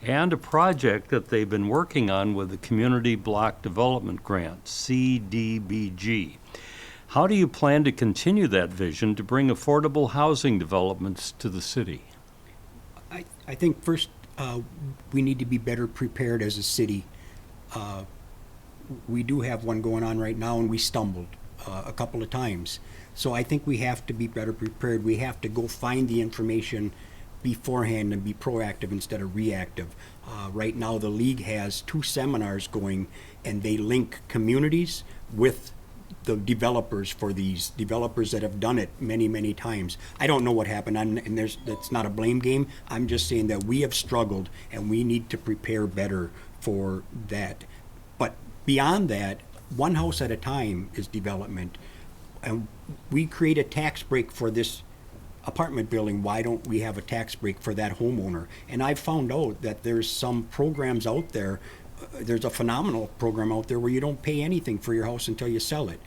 and a project that they've been working on with the Community Block Development Grant, CDBG. How do you plan to continue that vision to bring affordable housing developments to the city? I think first we need to be better prepared as a city. We do have one going on right now, and we stumbled a couple of times. So I think we have to be better prepared. We have to go find the information beforehand and be proactive instead of reactive. Right now the league has 2 seminars going, and they link communities with the developers for these developers that have done it many, many times. I don't know what happened, and it's not a blame game. I'm just saying that we have struggled and we need to prepare better for that. But beyond that, one house at a time is development. And we create a tax break for this apartment building. Why don't we have a tax break for that homeowner? And I've found out that there's some programs out there. There's a phenomenal program out there where you don't pay anything for your house until you sell it.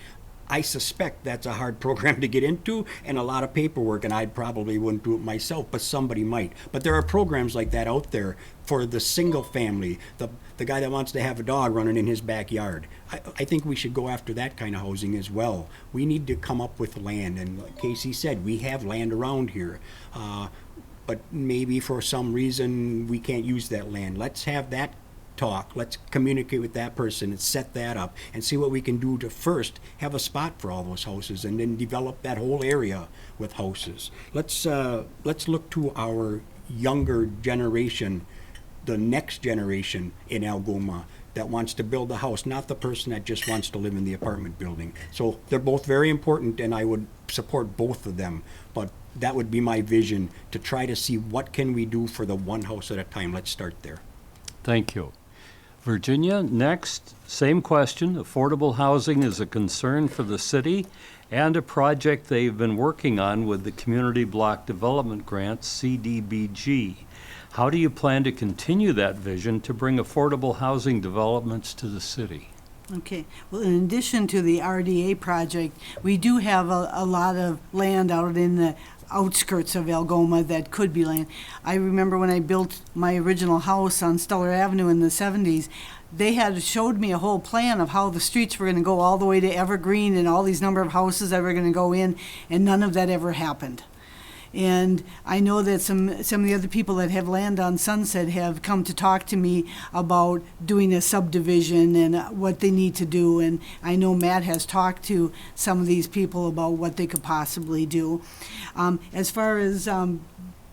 I suspect that's a hard program to get into and a lot of paperwork, and I probably wouldn't do it myself, but somebody might. But there are programs like that out there for the single family, the guy that wants to have a dog running in his backyard. I think we should go after that kind of housing as well. We need to come up with land, and like Casey said, we have land around here. But maybe for some reason we can't use that land. Let's have that talk. Let's communicate with that person and set that up and see what we can do to first have a spot for all those houses and then develop that whole area with houses. Let's look to our younger generation, the next generation in Algoma that wants to build a house, not the person that just wants to live in the apartment building. So they're both very important, and I would support both of them. But that would be my vision, to try to see what can we do for the one house at a time. Let's start there. Thank you. Virginia, next, same question. Affordable housing is a concern for the city and a project they've been working on with the Community Block Development Grant, CDBG. How do you plan to continue that vision to bring affordable housing developments to the city? Okay, well, in addition to the RDA project, we do have a lot of land out in the outskirts of Algoma that could be land. I remember when I built my original house on Stellar Avenue in the 70s, they had showed me a whole plan of how the streets were going to go all the way to Evergreen and all these number of houses that were going to go in, and none of that ever happened. And I know that some of the other people that have land on Sunset have come to talk to me about doing a subdivision and what they need to do. And I know Matt has talked to some of these people about what they could possibly do. As far as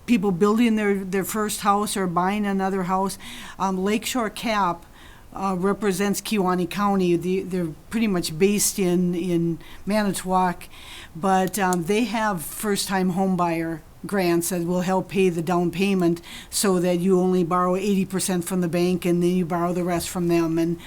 people building their first house or buying another house, Lakeshore Cap represents Kewaunee County. They're pretty much based in Manitowoc, but they have first-time home buyer grants that will help pay the down payment so that you only borrow 80% from the bank and then you borrow the rest from them. And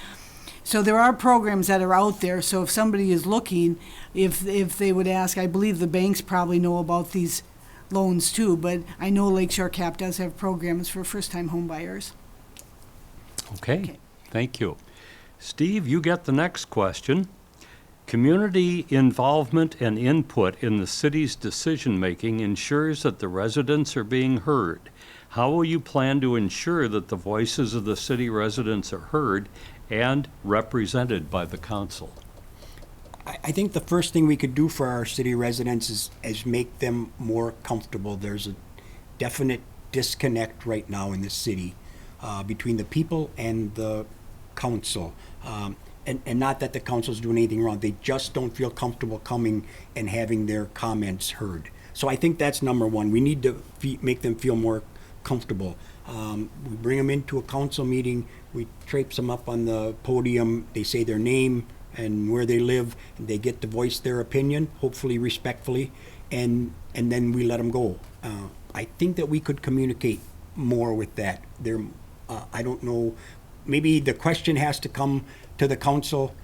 so there are programs that are out there. So if somebody is looking, if they would ask, I believe the banks probably know about these loans too, but I know Lakeshore Cap does have programs for first-time home buyers. Okay. Thank you. Steve, you get the next question. Community involvement and input in the city's decision-making ensures that the residents are being heard. How will you plan to ensure that the voices of the city residents are heard and represented by the council? I think the first thing we could do for our city residents is make them more comfortable. There's a definite disconnect right now in the city between the people and the council. And not that the council's doing anything wrong. They just don't feel comfortable coming and having their comments heard. So I think that's number one. We need to make them feel more comfortable. We bring them into a council meeting. We traipse them up on the podium. They say their name and where they live, and they get to voice their opinion, hopefully respectfully, and then we let them go. I think that we could communicate more with that. I don't know, maybe the question has to come to the council.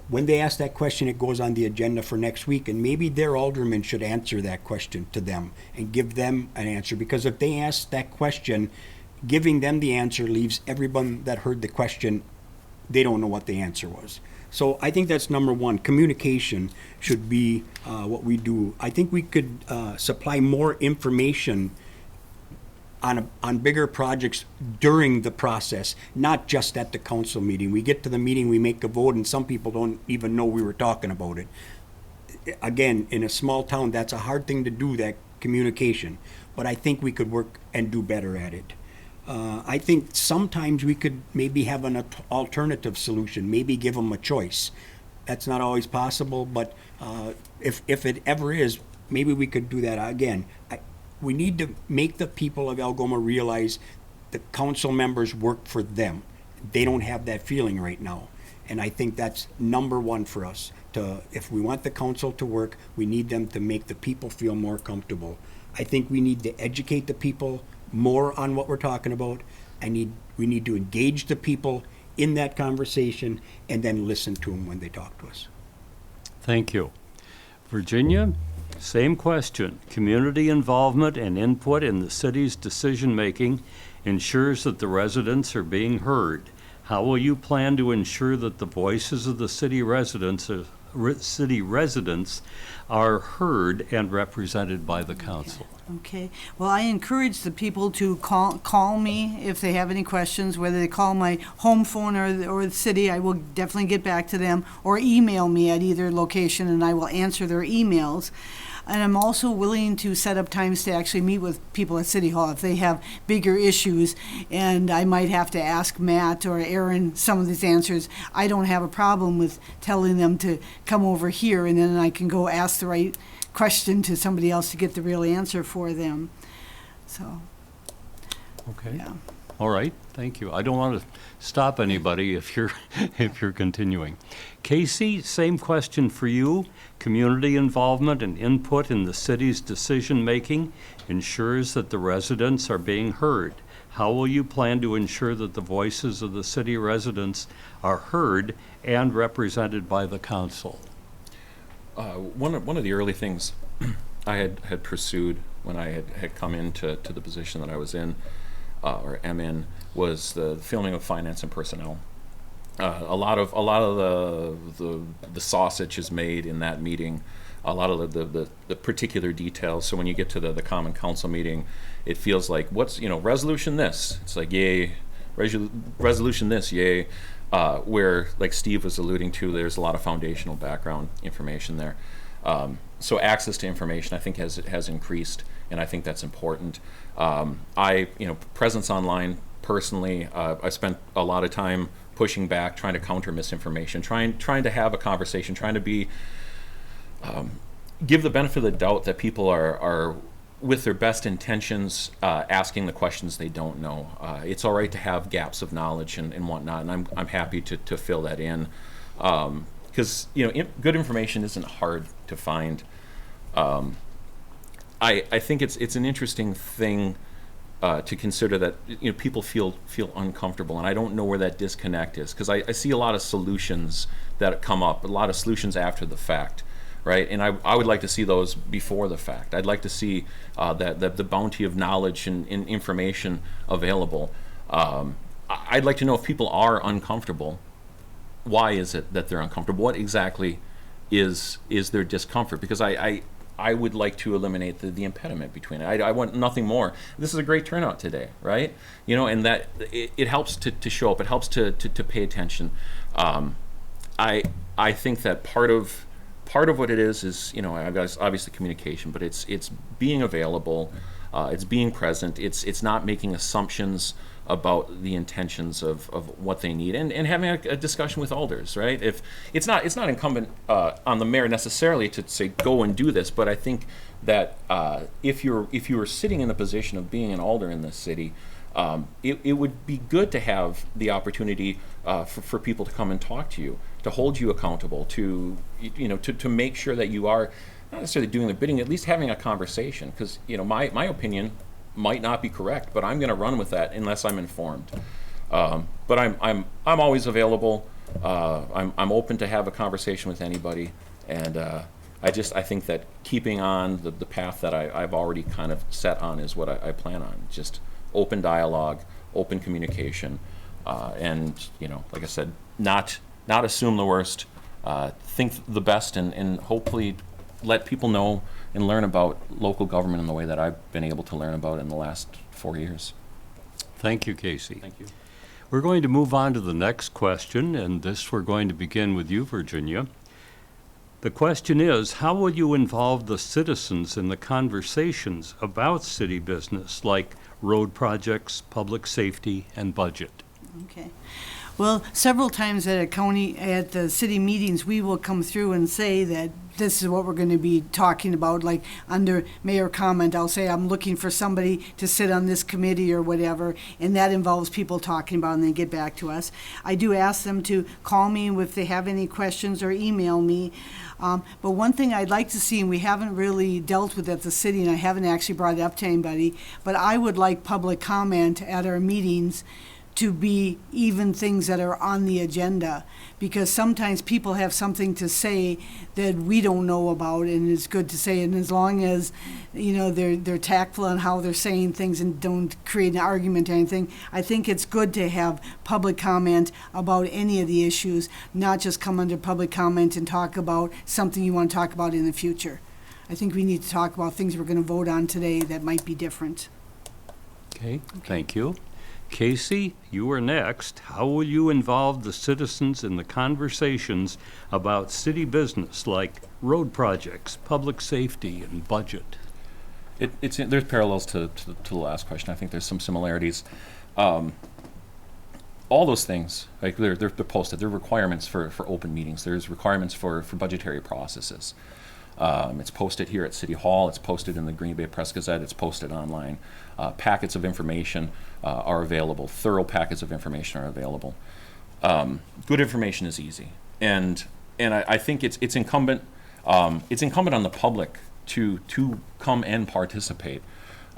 When they ask that question, it goes on the agenda for next week, and maybe their alderman should answer that question to them and give them an answer, because if they ask that question, giving them the answer leaves everyone that heard the question, they don't know what the answer was. So I think that's number one. Communication should be what we do. I think we could supply more information on bigger projects during the process, not just at the council meeting. We get to the meeting, we make a vote, and some people don't even know we were talking about it. Again, in a small town, that's a hard thing to do, that communication. But I think we could work and do better at it. I think sometimes we could maybe have an alternative solution, maybe give them a choice. That's not always possible, but if it ever is, maybe we could do that. Again, we need to make the people of Algoma realize the council members work for them. They don't have that feeling right now. And I think that's number one for us. If we want the council to work, we need them to make the people feel more comfortable. I think we need to educate the people more on what we're talking about. We need to engage the people in that conversation and then listen to them when they talk to us. Thank you. Virginia, same question. Community involvement and input in the city's decision-making ensures that the residents are being heard. How will you plan to ensure that the voices of the city residents city residents are heard and represented by the council. Okay. Well, I encourage the people to call me if they have any questions, whether they call my home phone or the city, I will definitely get back to them, or email me at either location and I will answer their emails. And I'm also willing to set up times to actually meet with people at City Hall if they have bigger issues, and I might have to ask Matt or Aaron some of these answers. I don't have a problem with telling them to come over here, and then I can go ask the right question to somebody else to get the real answer for them. So, Okay. yeah. All right, thank you. I don't want to stop anybody if you're if you're continuing. Casey, same question for you. Community involvement and input in the city's decision-making ensures that the residents are being heard. How will you plan to ensure that the voices of the city residents are heard and represented by the council? One of the early things I had pursued when I had come into the position that I was in, or am in, was the filming of finance and personnel. A lot of the sausage is made in that meeting. A lot of the particular details. So when you get to the common council meeting, it feels like, what's, resolution this. It's like, yay, resolution this, yay. Where, like Steve was alluding to, there's a lot of foundational background information there. So access to information, I think, has increased, and I think that's important. Presence online, personally, I spent a lot of time pushing back, trying to counter misinformation, trying to have a conversation, trying to be, give the benefit of the doubt that people are with their best intentions, asking the questions they don't know. It's all right to have gaps of knowledge and whatnot, and I'm happy to fill that in, because good information isn't hard to find. I think it's an interesting thing to consider that people feel uncomfortable, and I don't know where that disconnect is, because I see a lot of solutions that come up, a lot of solutions after the fact. Right, and I would like to see those before the fact. I'd like to see that the bounty of knowledge and information available. I'd like to know if people are uncomfortable. Why is it that they're uncomfortable? What exactly is their discomfort? Because I would like to eliminate the impediment between it. I want nothing more. This is a great turnout today, right? And that it helps to show up. It helps to pay attention. I think that part of what it is obviously communication, but it's being available, it's being present, it's not making assumptions about the intentions of what they need, and having a discussion with alders, right? If it's not incumbent on the mayor necessarily to say go and do this, but I think that if you were sitting in a position of being an alder in this city, it would be good to have the opportunity for people to come and talk to you, to hold you accountable, to make sure that you are not necessarily doing the bidding, at least having a conversation. Because my opinion might not be correct, but I'm going to run with that unless I'm informed. But I'm always available. I'm open to have a conversation with anybody, and I think that keeping on the path that I've already kind of set on is what I plan on. Just open dialogue, open communication, and like I said, not assume the worst, think the best, and hopefully let people know and learn about local government in the way that I've been able to learn about it in the last 4 years. Thank you, Casey. Thank you. We're going to move on to the next question, and this we're going to begin with you, Virginia. The question is, how will you involve the citizens in the conversations about city business, like road projects, public safety, and budget? Okay. Well, several times at the city meetings, we will come through and say that this is what we're going to be talking about. Like under mayor comment, I'll say I'm looking for somebody to sit on this committee or whatever, and that involves people talking about it and they get back to us. I do ask them to call me if they have any questions or email me. But one thing I'd like to see, and we haven't really dealt with at the city, and I haven't actually brought it up to anybody, but I would like public comment at our meetings to be even things that are on the agenda, because sometimes people have something to say that we don't know about, and it's good to say. And as long as, you know, they're tactful in how they're saying things and don't create an argument or anything, I think it's good to have public comment about any of the issues, not just come under public comment and talk about something you want to talk about in the future. I think we need to talk about things we're going to vote on today that might be different. Okay, thank you. Casey, you are next. How will you involve the citizens in the conversations about city business like road projects, public safety, and budget? There's parallels to the last question. I think there's some similarities. All those things, like they're posted. There are requirements for open meetings. There's requirements for budgetary processes. It's posted here at City Hall. It's posted in the Green Bay Press Gazette. It's posted online. Packets of information are available. Thorough packets of information are available. Good information is easy, and I think it's incumbent on the public to come and participate.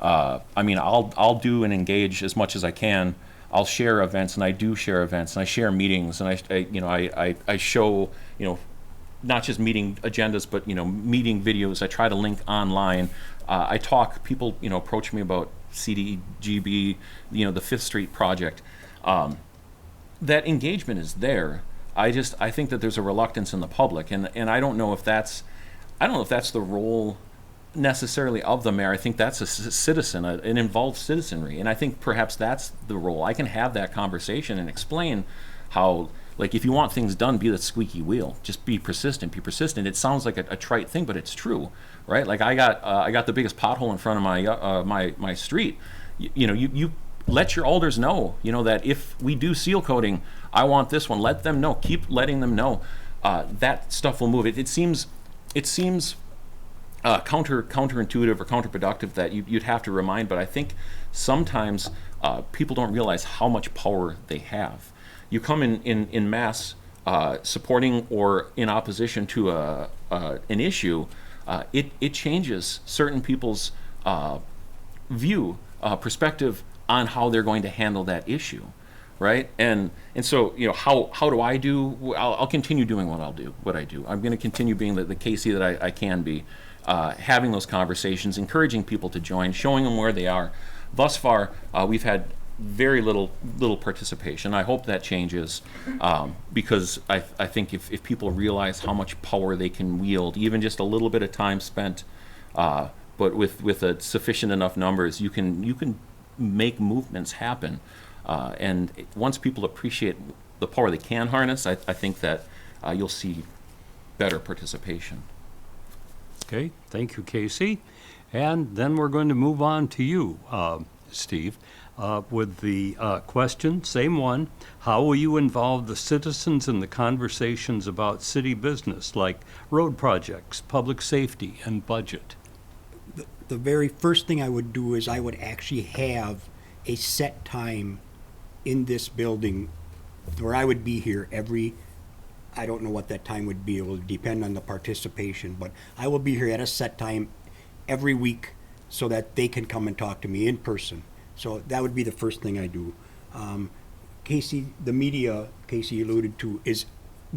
I mean, I'll do and engage as much as I can. I'll share events, and I do share events, and I share meetings, and I show, you know, not just meeting agendas, but, you know, meeting videos. I try to link online. I talk. People, you know, approach me about CDGB, you know, the Fifth Street project. That engagement is there. I think that there's a reluctance in the public, and I don't know if that's the role necessarily of the mayor. I think that's a citizen, an involved citizenry, and I think perhaps that's the role. I can have that conversation and explain how, like, if you want things done, be the squeaky wheel. Just be persistent. Be persistent. It sounds like a trite thing, but it's true, right? Like I got the biggest pothole in front of my street. You let your alders know, you know, that if we do seal coating, I want this one. Let them know. Keep letting them know. That stuff will move. It seems counterintuitive or counterproductive that you'd have to remind, but I think sometimes people don't realize how much power they have. You come in mass supporting or in opposition to an issue, it changes certain people's view, perspective on how they're going to handle that issue, right? And so, you know, how do I do? I'll continue doing what I do. I'm going to continue being the Casey that I can be, having those conversations, encouraging people to join, showing them where they are. Thus far, we've had very little participation. I hope that changes, because I think if people realize how much power they can wield, even just a little bit of time spent, but with a sufficient enough numbers, you can make movements happen. And once people appreciate the power they can harness, I think that you'll see better participation. Okay, thank you, Casey. And then we're going to move on to you, Steve. With the question, same one, how will you involve the citizens in the conversations about city business like road projects, public safety, and budget? The very first thing I would do is I would actually have a set time in this building where I would be here I don't know what that time would be. It will depend on the participation, but I will be here at a set time every week so that they can come and talk to me in person. So that would be the first thing I do. Casey, the media Casey alluded to is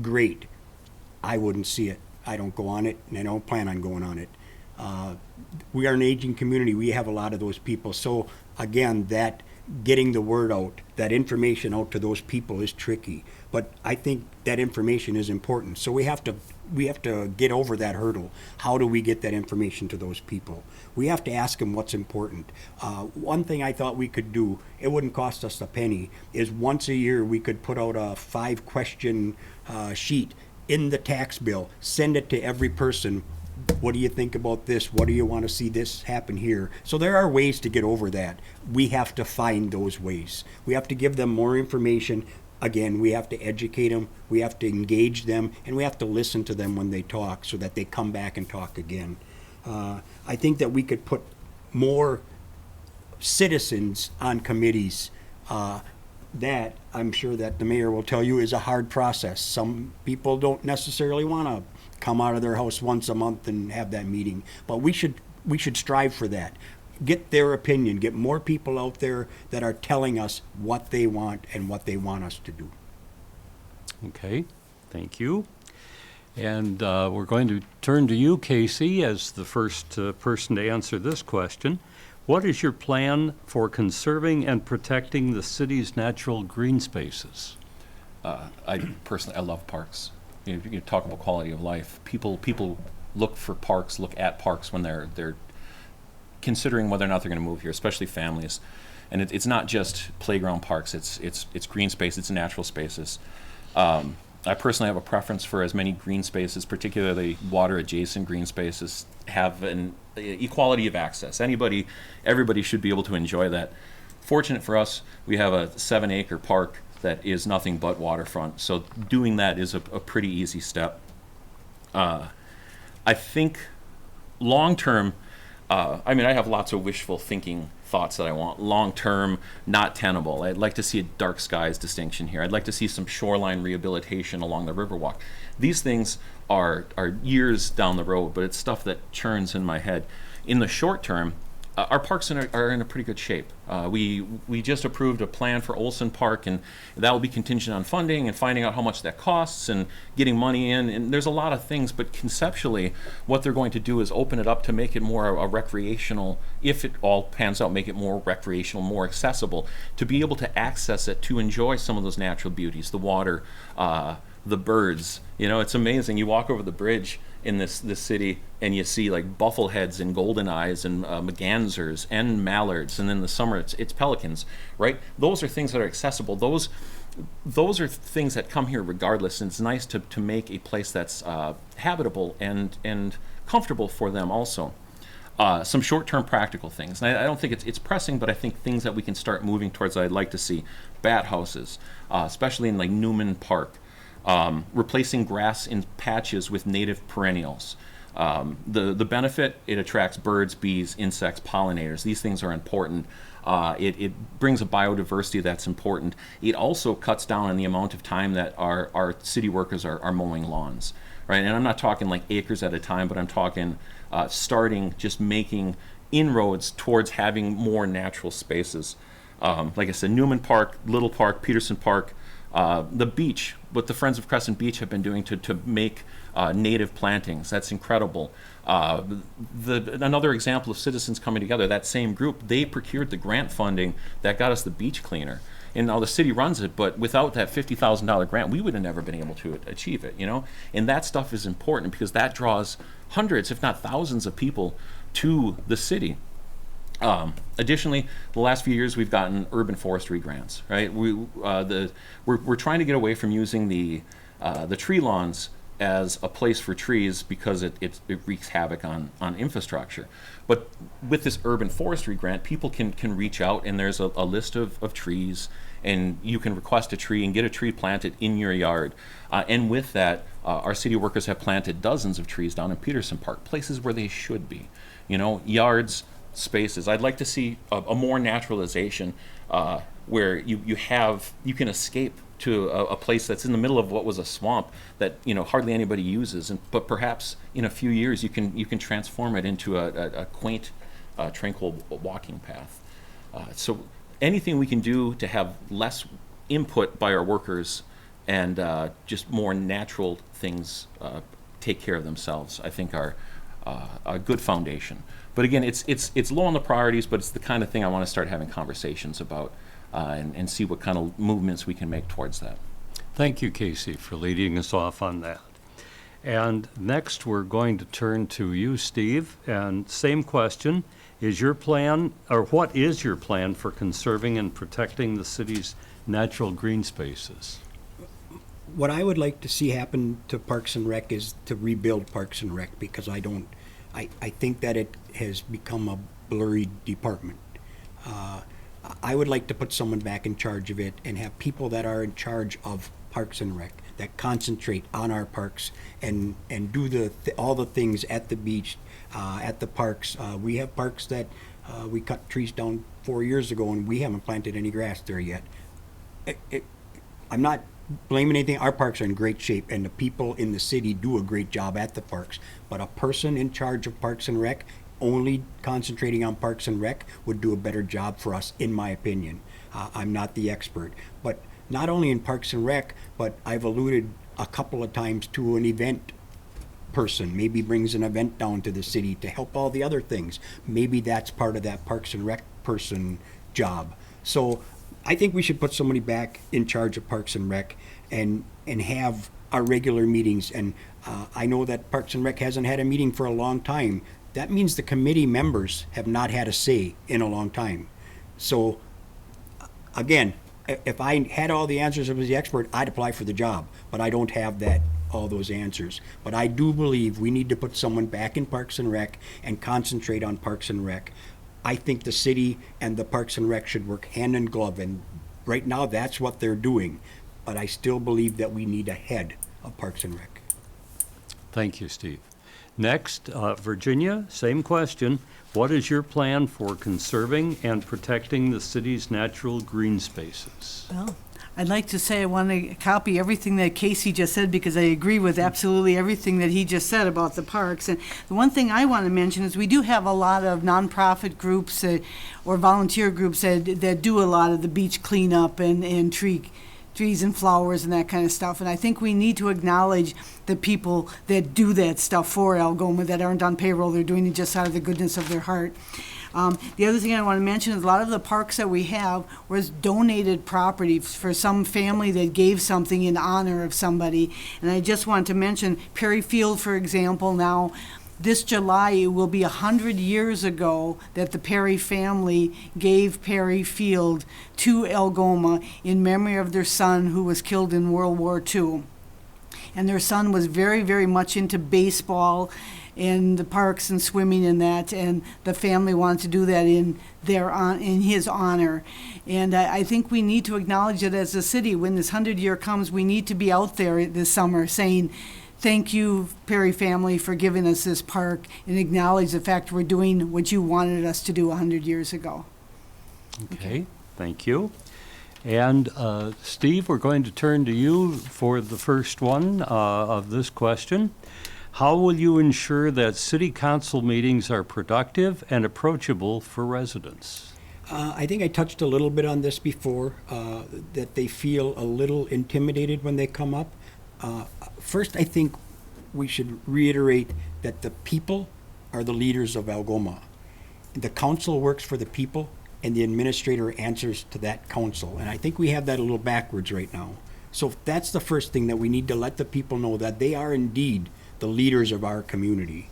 great. I wouldn't see it. I don't go on it, and I don't plan on going on it. We are an aging community. We have a lot of those people. So again, that getting the word out, that information out to those people is tricky. But I think that information is important. So we have to get over that hurdle. How do we get that information to those people? We have to ask them what's important. One thing I thought we could do, it wouldn't cost us a penny, is once a year we could put out a 5-question sheet in the tax bill, send it to every person. What do you think about this? What do you want to see this happen here? So there are ways to get over that. We have to find those ways. We have to give them more information. Again, we have to educate them, we have to engage them, and we have to listen to them when they talk so that they come back and talk again. I think that we could put more citizens on committees. That, I'm sure that the mayor will tell you, is a hard process. Some people don't necessarily want to come out of their house once a month and have that meeting, but we should strive for that. get their opinion, get more people out there that are telling us what they want and what they want us to do. Okay, thank you. And we're going to turn to you, Casey, as the first person to answer this question. What is your plan for conserving and protecting the city's natural green spaces? I personally, I love parks. You know, you talk about quality of life. People look for parks, look at parks when they're considering whether or not they're going to move here, especially families. And it's not just playground parks. It's green space. It's natural spaces. I personally have a preference for as many green spaces, particularly water-adjacent green spaces, have an equality of access. Everybody should be able to enjoy that. Fortunate for us, we have a 7-acre park that is nothing but waterfront. So doing that is a pretty easy step. I think long-term, I have lots of wishful thinking thoughts that I want. Long-term, not tenable. I'd like to see a dark skies distinction here. I'd like to see some shoreline rehabilitation along the Riverwalk. These things are years down the road, but it's stuff that churns in my head. In the short term, our parks are in a pretty good shape. We just approved a plan for Olson Park, and that will be contingent on funding and finding out how much that costs and getting money in. And there's a lot of things, but conceptually, what they're going to do is open it up to make it more a recreational, if it all pans out, make it more recreational, more accessible, to be able to access it, to enjoy some of those natural beauties, the water, the birds. You know, it's amazing. You walk over the bridge in this city and you see like buffleheads and golden eyes and mergansers and mallards, and in the summer it's pelicans, right? Those are things that are accessible. Those are things that come here regardless, and it's nice to make a place that's habitable and comfortable for them also. Some short-term practical things. And I don't think it's pressing, but I think things that we can start moving towards that I'd like to see. Bat houses, especially in like Newman Park. Replacing grass in patches with native perennials. The benefit, it attracts birds, bees, insects, pollinators. These things are important. It brings a biodiversity that's important. It also cuts down on the amount of time that our city workers are mowing lawns, right? And I'm not talking like acres at a time, but I'm talking starting just making inroads towards having more natural spaces. Like I said, Newman Park, Little Park, Peterson Park, the beach, what the Friends of Crescent Beach have been doing to make native plantings. That's incredible. Another example of citizens coming together, that same group, they procured the grant funding that got us the beach cleaner. And now the city runs it, but without that $50,000 grant, we would have never been able to achieve it, you know? And that stuff is important because that draws hundreds, if not thousands of people to the city. Additionally, the last few years we've gotten urban forestry grants, right? We're trying to get away from using the tree lawns as a place for trees because it wreaks havoc on infrastructure. But with this urban forestry grant, people can reach out, and there's a list of trees, and you can request a tree and get a tree planted in your yard. And with that, our city workers have planted dozens of trees down in Peterson Park, places where they should be, you know, yards, spaces. I'd like to see a more naturalization where you can escape to a place that's in the middle of what was a swamp that, you know, hardly anybody uses, but perhaps in a few years you can transform it into a quaint, tranquil walking path. So anything we can do to have less input by our workers and just more natural things take care of themselves, I think are a good foundation. But again, it's low on the priorities, but it's the kind of thing I want to start having conversations about and see what kind of movements we can make towards that. Thank you, Casey, for leading us off on that. And next, we're going to turn to you, Steve. And same question, is your plan, or what is your plan for conserving and protecting the city's natural green spaces? What I would like to see happen to Parks and Rec is to rebuild Parks and Rec, because I think that it has become a blurry department. I would like to put someone back in charge of it and have people that are in charge of Parks and Rec that concentrate on our parks and do all the things at the beach, at the parks. We have parks that we cut trees down 4 years ago and we haven't planted any grass there yet. I'm not blaming anything. Our parks are in great shape and the people in the city do a great job at the parks. But a person in charge of Parks and Rec only concentrating on Parks and Rec would do a better job for us, in my opinion. I'm not the expert, but not only in Parks and Rec, but I've alluded a couple of times to an event person, maybe brings an event down to the city to help all the other things. Maybe that's part of that Parks and Rec person job. So I think we should put somebody back in charge of Parks and Rec and have our regular meetings. And I know that Parks and Rec hasn't had a meeting for a long time. That means the committee members have not had a say in a long time. So again, if I had all the answers as the expert, I'd apply for the job, but I don't have all those answers. But I do believe we need to put someone back in Parks and Rec and concentrate on Parks and Rec. I think the city and the Parks and Rec should work hand in glove, and right now that's what they're doing. But I still believe that we need a head of Parks and Rec. Thank you, Steve. Next, Virginia, same question. What is your plan for conserving and protecting the city's natural green spaces? Well, I'd like to say I want to copy everything that Casey just said because I agree with absolutely everything that he just said about the parks. And the one thing I want to mention is we do have a lot of nonprofit groups or volunteer groups that do a lot of the beach cleanup and trees and flowers and that kind of stuff. And I think we need to acknowledge the people that do that stuff for Algoma that aren't on payroll. They're doing it just out of the goodness of their heart. The other thing I want to mention is a lot of the parks that we have was donated property for some family that gave something in honor of somebody. And I just want to mention Perry Field, for example. Now, this July, it will be 100 years ago that the Perry family gave Perry Field to Algoma in memory of their son who was killed in World War II. And their son was very, very much into baseball and the parks and swimming and that, and the family wanted to do that in his honor. And I think we need to acknowledge it as a city. When this 100 year comes, we need to be out there this summer saying, thank you, Perry family, for giving us this park, and acknowledge the fact we're doing what you wanted us to do 100 years ago. Okay, thank you. And Steve, we're going to turn to you for the first one of this question. How will you ensure that city council meetings are productive and approachable for residents? I think I touched a little bit on this before, that they feel a little intimidated when they come up. First, I think we should reiterate that the people are the leaders of Algoma. The council works for the people, and the administrator answers to that council. And I think we have that a little backwards right now. So that's the first thing, that we need to let the people know that they are indeed the leaders of our community.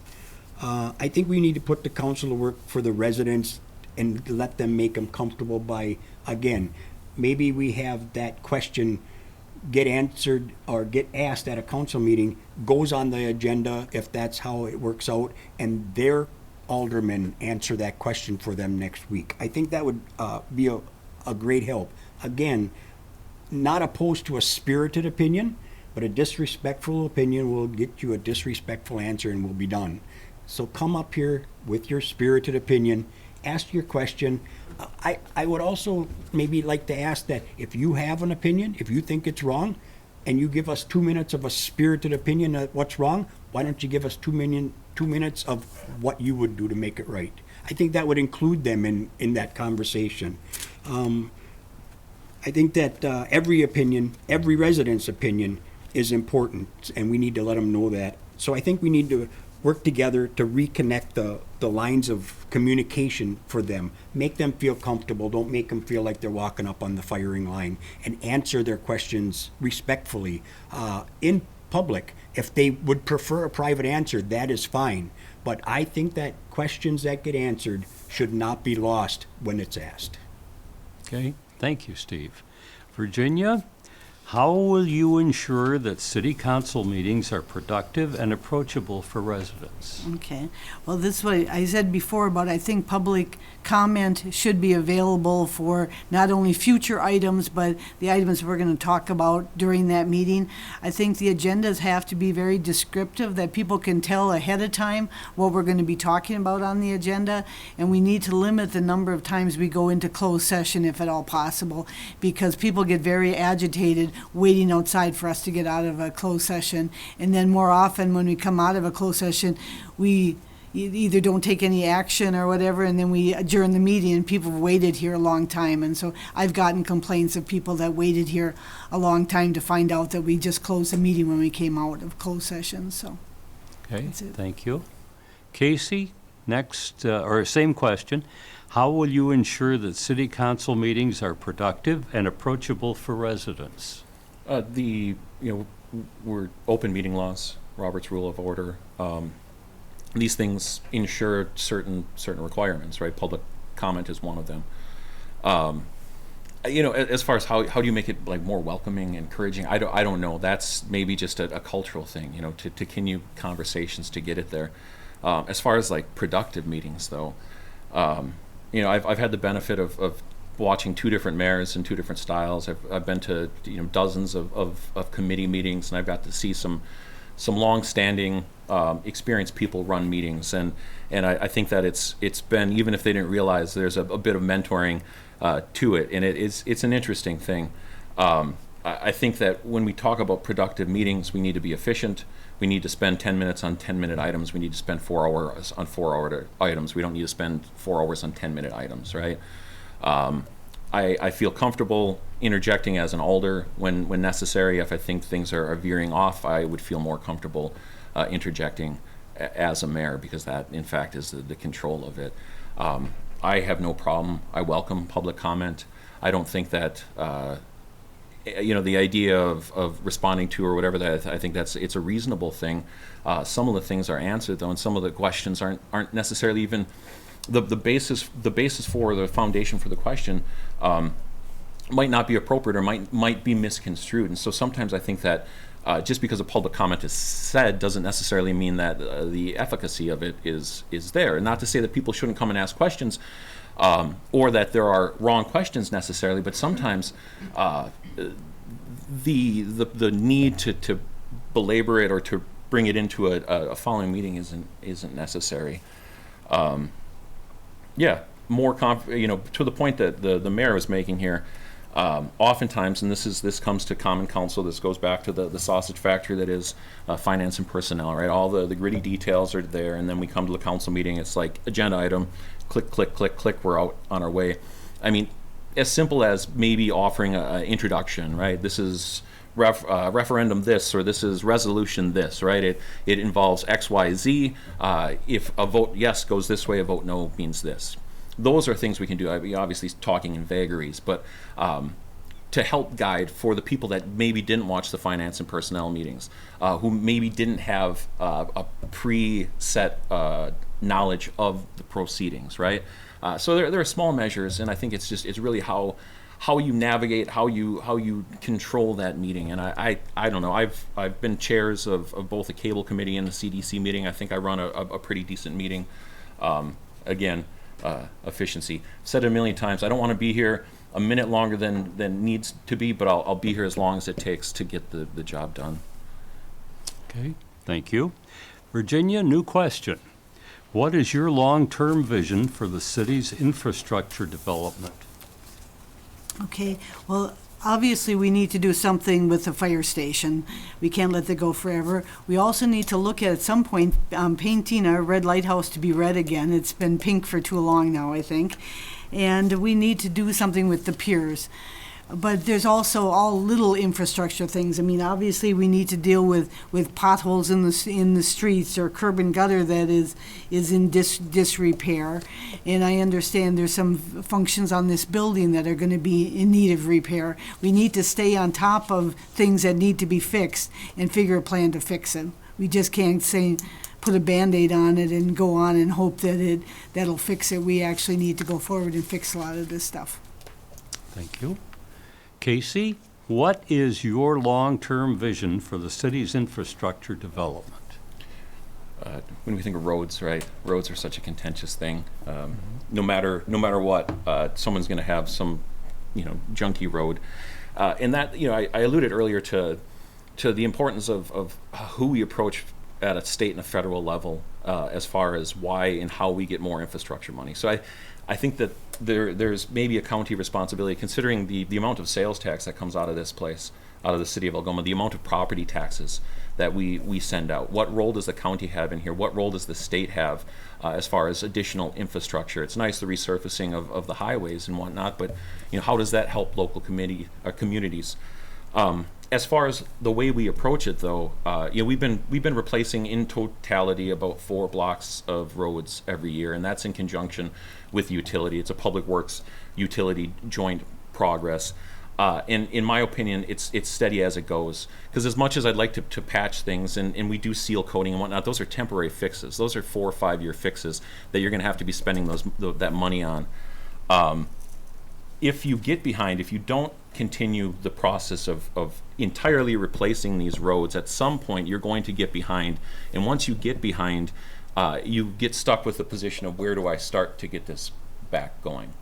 I think we need to put the council to work for the residents and let them make them comfortable by, again, maybe we have that question get answered or get asked at a council meeting, goes on the agenda if that's how it works out, and their aldermen answer that question for them next week. I think that would be a great help. Again, not opposed to a spirited opinion, but a disrespectful opinion will get you a disrespectful answer and we'll be done. So come up here with your spirited opinion, ask your question. I would also maybe like to ask that if you have an opinion, if you think it's wrong, and you give us 2 minutes of a spirited opinion of what's wrong, why don't you give us 2 minutes of what you would do to make it right? I think that would include them in that conversation. I think that every opinion, every resident's opinion is important, and we need to let them know that. So I think we need to work together to reconnect the lines of communication for them. Make them feel comfortable. Don't make them feel like they're walking up on the firing line, and answer their questions respectfully in public. If they would prefer a private answer, that is fine. But I think that questions that get answered should not be lost when it's asked. Okay, thank you, Steve. Virginia, how will you ensure that city council meetings are productive and approachable for residents? Okay. Well, this is what I said before about I think public comment should be available for not only future items, but the items we're going to talk about during that meeting. I think the agendas have to be very descriptive, that people can tell ahead of time what we're going to be talking about on the agenda. And we need to limit the number of times we go into closed session if at all possible, because people get very agitated waiting outside for us to get out of a closed session. And then more often when we come out of a closed session, we either don't take any action or whatever, and then we adjourn the meeting, and people have waited here a long time. And so I've gotten complaints of people that waited here a long time to find out that we just closed the meeting when we came out of closed session, so. Okay, That's it. thank you. Casey, next, or same question. How will you ensure that city council meetings are productive and approachable for residents? We're open meeting laws, Robert's Rule of Order. These things ensure certain requirements, right? Public comment is one of them. As far as how do you make it like more welcoming, encouraging? I don't know. That's maybe just a cultural thing, to continue conversations to get it there. As far as like productive meetings, though, I've had the benefit of watching two different mayors in two different styles. I've been to dozens of committee meetings, and I've got to see some long-standing experienced people run meetings, and I think that it's been, even if they didn't realize, there's a bit of mentoring to it, and it's an interesting thing. I think that when we talk about productive meetings, we need to be efficient. We need to spend 10 minutes on 10-minute items. We need to spend 4 hours on 4-hour items. We don't need to spend 4 hours on 10-minute items, right? I feel comfortable interjecting as an alder when necessary. If I think things are veering off, I would feel more comfortable interjecting as a mayor, because that, in fact, is the control of it. I have no problem. I welcome public comment. I don't think that the idea of responding to or whatever, that I think it's a reasonable thing. Some of the things are answered, though, and some of the questions aren't necessarily even the basis for the foundation for the question. Might not be appropriate or might be misconstrued. And so sometimes I think that just because a public comment is said doesn't necessarily mean that the efficacy of it is there. And not to say that people shouldn't come and ask questions, or that there are wrong questions necessarily, but sometimes the need to belabor it or to bring it into a following meeting isn't necessary. More to the point that the mayor was making here. Oftentimes, and this comes to common council, this goes back to the sausage factory that is finance and personnel, right? All the gritty details are there, and then we come to the council meeting, it's like agenda item, click, click, click, click, we're out on our way. I mean, as simple as maybe offering an introduction, right? This is referendum this, or this is resolution this, right? It involves X, Y, Z. If a vote yes goes this way, a vote no means this. Those are things we can do. I mean, obviously talking in vagaries, but to help guide for the people that maybe didn't watch the finance and personnel meetings, who maybe didn't have a preset knowledge of the proceedings, right? So there are small measures, and I think it's really how you navigate, how you control that meeting. And I don't know. I've been chairs of both the cable committee and the CDC meeting. I think I run a pretty decent meeting. Again. Efficiency. I've said it a million times. I don't want to be here a minute longer than needs to be, but I'll be here as long as it takes to get the job done. Okay, thank you. Virginia, new question. What is your long-term vision for the city's infrastructure development? Okay, well, obviously, we need to do something with the fire station. We can't let that go forever. We also need to look at some point, painting our red lighthouse to be red again. It's been pink for too long now, I think. And we need to do something with the piers. But there's also all little infrastructure things. I mean, obviously, we need to deal with potholes in the streets, or curb and gutter that is in disrepair. And I understand there's some functions on this building that are going to be in need of repair. We need to stay on top of things that need to be fixed and figure a plan to fix it. We just can't say put a Band-Aid on it and go on and hope that that'll fix it. We actually need to go forward and fix a lot of this stuff. Thank you. Casey, what is your long-term vision for the city's infrastructure development? When we think of roads, right? Roads are such a contentious thing. No matter what, someone's going to have some, junky road, and that I alluded earlier to the importance of who we approach at a state and a federal level as far as why and how we get more infrastructure money. So I think that there's maybe a county responsibility, considering the amount of sales tax that comes out of this place, out of the city of Algoma, the amount of property taxes that we send out? What role does the county have in here? What role does the state have as far as additional infrastructure? It's nice the resurfacing of the highways and whatnot, but how does that help local communities? As far as the way we approach it, though, we've been replacing in totality about 4 blocks of roads every year, and that's in conjunction with utility. It's a public works utility joint progress. And in my opinion, it's steady as it goes. Because as much as I'd like to patch things, and we do seal coating and whatnot, those are temporary fixes. Those are 4 or 5 year fixes that you're going to have to be spending that money on. If you get behind, if you don't continue the process of entirely replacing these roads, at some point you're going to get behind. And once you get behind, you get stuck with the position of, where do I start to get this back going,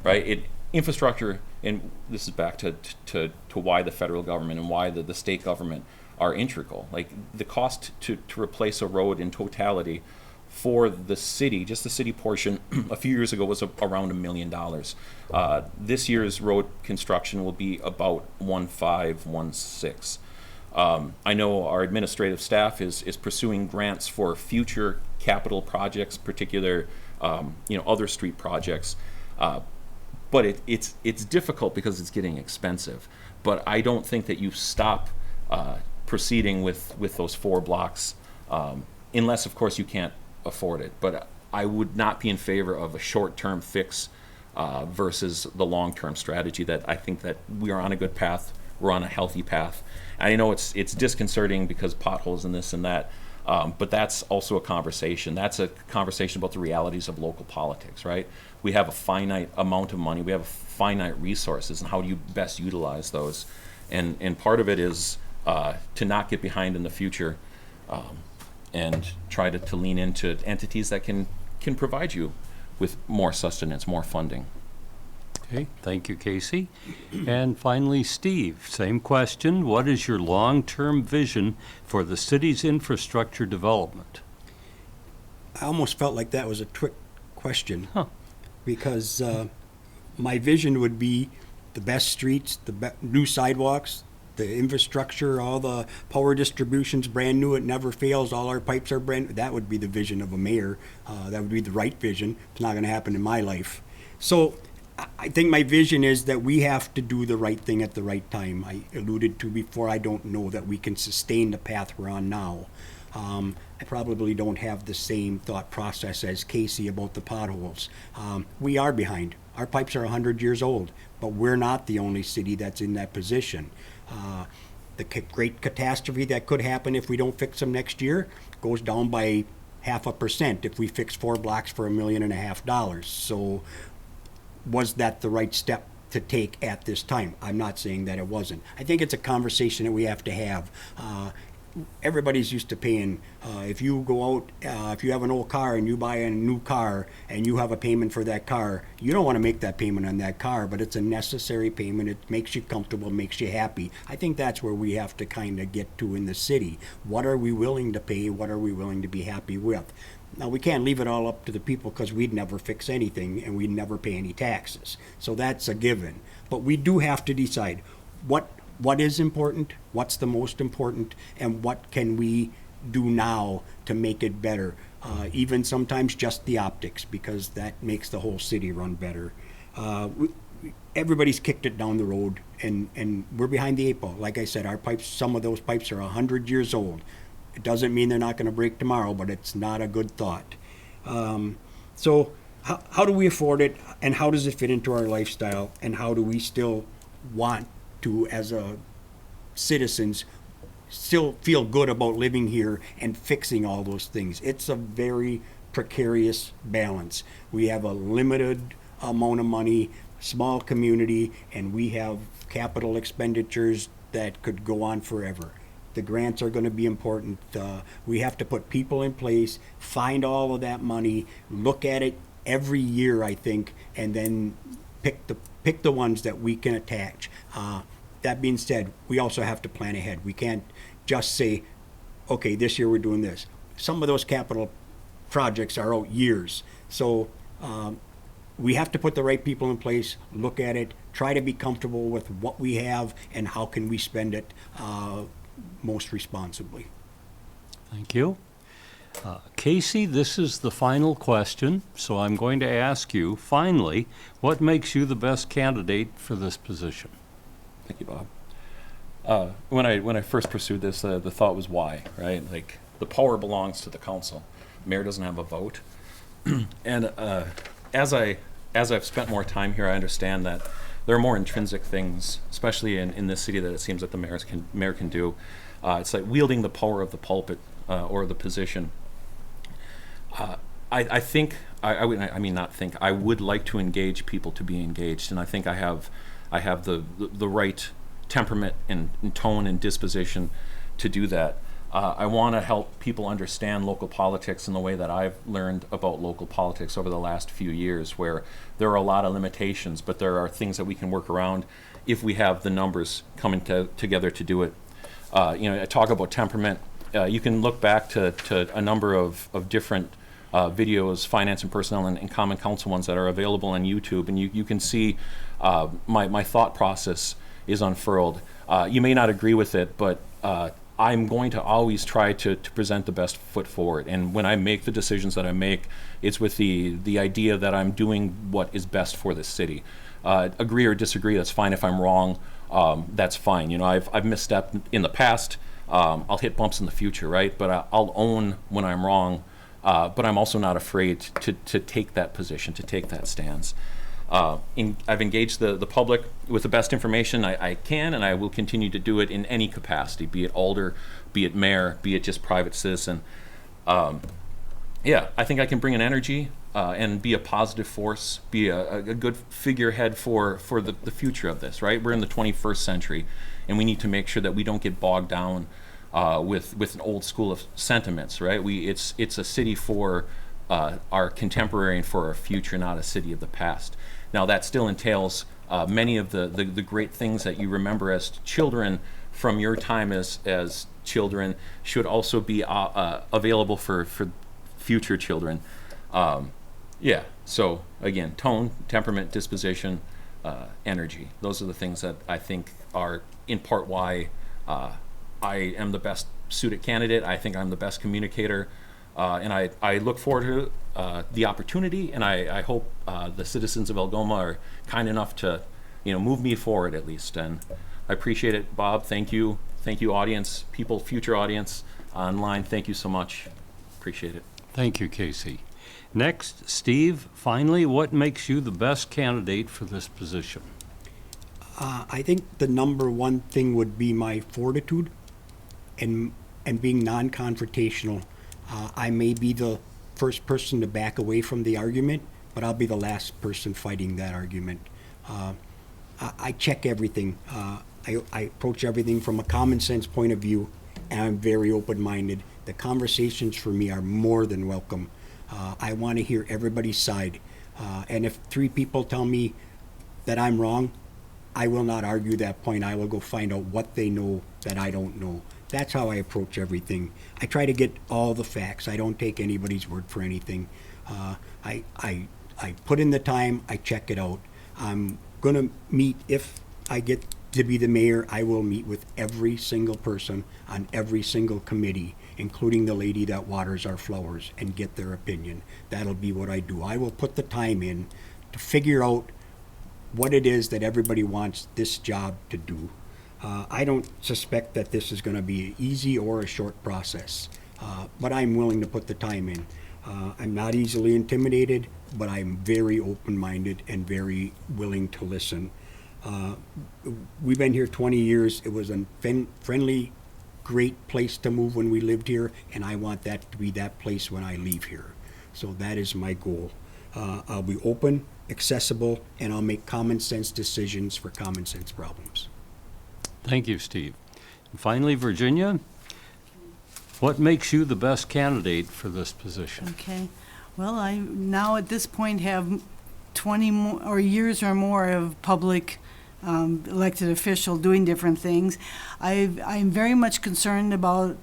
right? Infrastructure, and this is back to why the federal government and why the state government are integral. Like, the cost to replace a road in totality for the city, just the city portion, a few years ago was around $1 million. This year's road construction will be about 1.6. I know our administrative staff is pursuing grants for future capital projects, particular other street projects. But it's difficult because it's getting expensive. But I don't think that you stop proceeding with those 4 blocks, unless, of course, you can't afford it. But I would not be in favor of a short-term fix versus the long-term strategy. That I think that we are on a good path. We're on a healthy path. I know it's disconcerting because potholes and this and that. But that's also a conversation. That's a conversation about the realities of local politics, right? We have a finite amount of money. We have finite resources, and how do you best utilize those? And part of it is to not get behind in the future, and try to lean into entities that can provide you with more sustenance, more funding. Okay, thank you, Casey. And finally, Steve, same question. What is your long-term vision for the city's infrastructure development? I almost felt like that was a trick question. Huh. Because my vision would be the best streets, new sidewalks, the infrastructure, all the power distribution's brand new, it never fails, all our pipes are brand new. That would be the vision of a mayor. That would be the right vision. It's not going to happen in my life. So I think my vision is that we have to do the right thing at the right time. I alluded to before, I don't know that we can sustain the path we're on now. I probably don't have the same thought process as Casey about the potholes. We are behind. Our pipes are 100 years old, but we're not the only city that's in that position. The great catastrophe that could happen if we don't fix them next year goes down by 0.5% if we fix 4 blocks for $1.5 million. So was that the right step to take at this time? I'm not saying that it wasn't. I think it's a conversation that we have to have. Everybody's used to paying. If you go out, if you have an old car and you buy a new car and you have a payment for that car, you don't want to make that payment on that car, but it's a necessary payment. It makes you comfortable, makes you happy. I think that's where we have to kind of get to in the city. What are we willing to pay? What are we willing to be happy with? Now, we can't leave it all up to the people, because we'd never fix anything and we'd never pay any taxes. So that's a given. But we do have to decide what is important, what's the most important, and what can we do now to make it better. Even sometimes just the optics, because that makes the whole city run better. Everybody's kicked it down the road, and we're behind the 8 ball. Like I said, our pipes, some of those pipes are 100 years old. It doesn't mean they're not going to break tomorrow, but it's not a good thought. So how do we afford it, and how does it fit into our lifestyle, and how do we still want to, as citizens, still feel good about living here and fixing all those things? It's a very precarious balance. We have a limited amount of money, small community, and we have capital expenditures that could go on forever. The grants are going to be important. We have to put people in place, find all of that money, look at it every year, I think, and then pick the ones that we can attach. That being said, we also have to plan ahead. We can't just say, okay, this year we're doing this. Some of those capital projects are out years. So we have to put the right people in place, look at it, try to be comfortable with what we have and how can we spend it most responsibly. Thank you. Casey, this is the final question, so I'm going to ask you, finally, what makes you the best candidate for this position? Thank you, Bob. When I first pursued this, the thought was why, right? Like, the power belongs to the council. Mayor doesn't have a vote. And as I've spent more time here, I understand that there are more intrinsic things, especially in this city, that it seems that the mayor can do. It's like wielding the power of the pulpit or the position. I think I would like to engage people to be engaged, and I think I have the right temperament and tone and disposition to do that. I want to help people understand local politics in the way that I've learned about local politics over the last few years, where there are a lot of limitations, but there are things that we can work around if we have the numbers coming together to do it. I talk about temperament. You can look back to a number of different videos, finance and personnel and common council ones that are available on YouTube, and you can see my thought process is unfurled. You may not agree with it, but I'm going to always try to present the best foot forward. And when I make the decisions that I make, it's with the idea that I'm doing what is best for the city. Agree or disagree, that's fine. If I'm wrong, that's fine. I've misstepped in the past. I'll hit bumps in the future, right? But I'll own when I'm wrong. But I'm also not afraid to take that position, to take that stance. I've engaged the public with the best information I can, and I will continue to do it in any capacity, be it alder, be it mayor, be it just private citizen. I think I can bring an energy and be a positive force, be a good figurehead for the future of this, right? We're in the 21st century, and we need to make sure that we don't get bogged down with an old school of sentiments, right? It's a city for our contemporary and for our future, not a city of the past. Now, that still entails many of the great things that you remember as children from your time as children should also be available for future children. So again, tone, temperament, disposition, energy. Those are the things that I think are in part why I am the best suited candidate. I think I'm the best communicator. And I look forward to the opportunity, and I hope the citizens of Algoma are kind enough to, move me forward at least. And I appreciate it, Bob. Thank you, audience, future audience online. Thank you so much. Appreciate it. Thank you, Casey. Next, Steve, finally, what makes you the best candidate for this position? I think the number one thing would be my fortitude and being non-confrontational. I may be the first person to back away from the argument, but I'll be the last person fighting that argument. I check everything. I approach everything from a common sense point of view, and I'm very open-minded. The conversations for me are more than welcome. I want to hear everybody's side. And if 3 people tell me that I'm wrong, I will not argue that point. I will go find out what they know that I don't know. That's how I approach everything. I try to get all the facts. I don't take anybody's word for anything. I put in the time, I check it out. I'm going to meet, if I get to be the mayor, I will meet with every single person on every single committee, including the lady that waters our flowers, and get their opinion. That'll be what I do. I will put the time in to figure out what it is that everybody wants this job to do. I don't suspect that this is going to be easy or a short process, but I'm willing to put the time in. I'm not easily intimidated, but I'm very open-minded and very willing to listen. We've been here 20 years. It was a friendly, great place to move when we lived here, and I want that to be that place when I leave here. So that is my goal. I'll be open, accessible, and I'll make common sense decisions for common sense problems. Thank you, Steve. And finally, Virginia, what makes you the best candidate for this position? Okay. Well, I now at this point have 20 more, or years or more of public elected official doing different things. I'm very much concerned about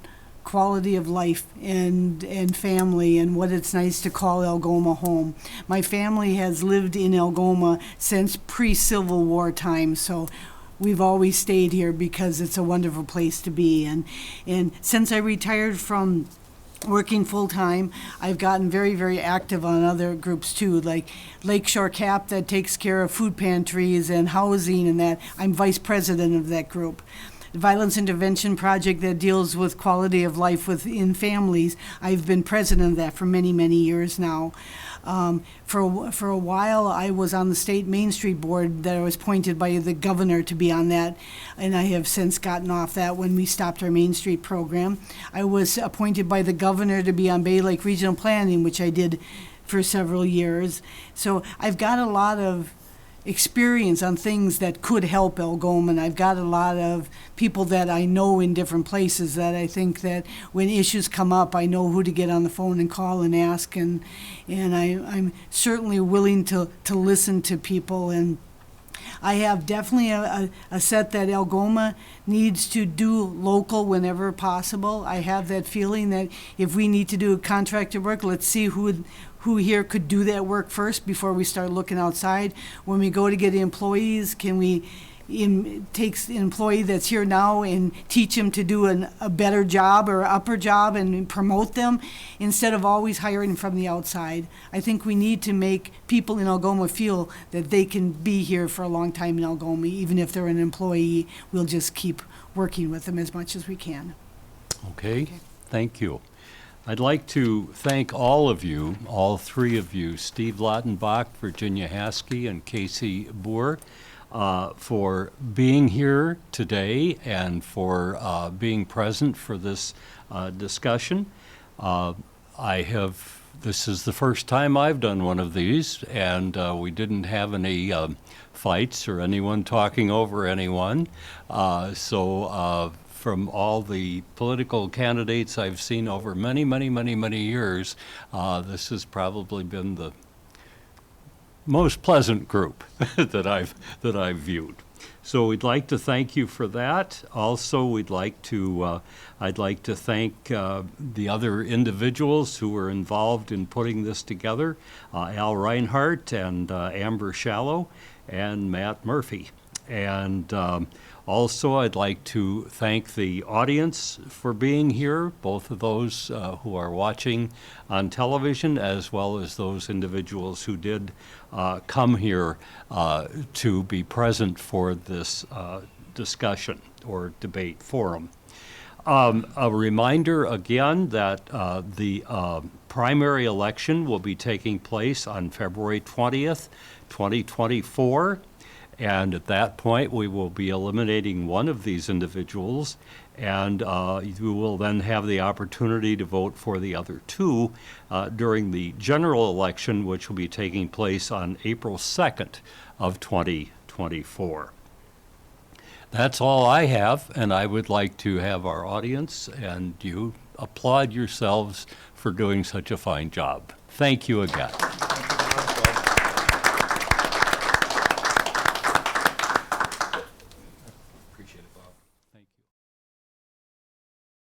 quality of life and family and what it's nice to call Algoma home. My family has lived in Algoma since pre-Civil War time, so we've always stayed here because it's a wonderful place to be. And since I retired from working full-time, I've gotten very, very active on other groups too, like Lakeshore CAP that takes care of food pantries and housing and that. I'm vice president of that group. The Violence Intervention Project that deals with quality of life within families, I've been president of that for many, many years now. For a while, I was on the state Main Street board that I was appointed by the governor to be on that, and I have since gotten off that when we stopped our Main Street program. I was appointed by the governor to be on Bay Lake Regional Planning, which I did for several years. So I've got a lot of experience on things that could help Algoma, and I've got a lot of people that I know in different places that I think that when issues come up, I know who to get on the phone and call and ask, and I'm certainly willing to listen to people. And I have definitely a set that Algoma needs to do local whenever possible. I have that feeling that if we need to do contractor work, let's see who here could do that work first before we start looking outside. When we go to get employees, can we take an employee that's here now and teach him to do a better job or upper job and promote them instead of always hiring from the outside? I think we need to make people in Algoma feel that they can be here for a long time in Algoma. Even if they're an employee, we'll just keep working with them as much as we can. Okay, thank you. I'd like to thank all of you, all three of you, Steve Lautenbach, Virginia Haskey, and Casey Boer, for being here today and for being present for this discussion. This is the first time I've done one of these, and we didn't have any fights or anyone talking over anyone. From all the political candidates I've seen over many, many, many, many years, this has probably been the most pleasant group that I've viewed. So we'd like to thank you for that. Also, I'd like to thank the other individuals who were involved in putting this together, Al Reinhardt and Amber Shallow and Matt Murphy. And also, I'd like to thank the audience for being here, both of those who are watching on television, as well as those individuals who did come here to be present for this discussion or debate forum. A reminder again that the primary election will be taking place on February 20th, 2024. And at that point, we will be eliminating one of these individuals, and you will then have the opportunity to vote for the other two during the general election, which will be taking place on April 2nd of 2024. That's all I have, and I would like to have our audience and you applaud yourselves for doing such a fine job. Thank you again.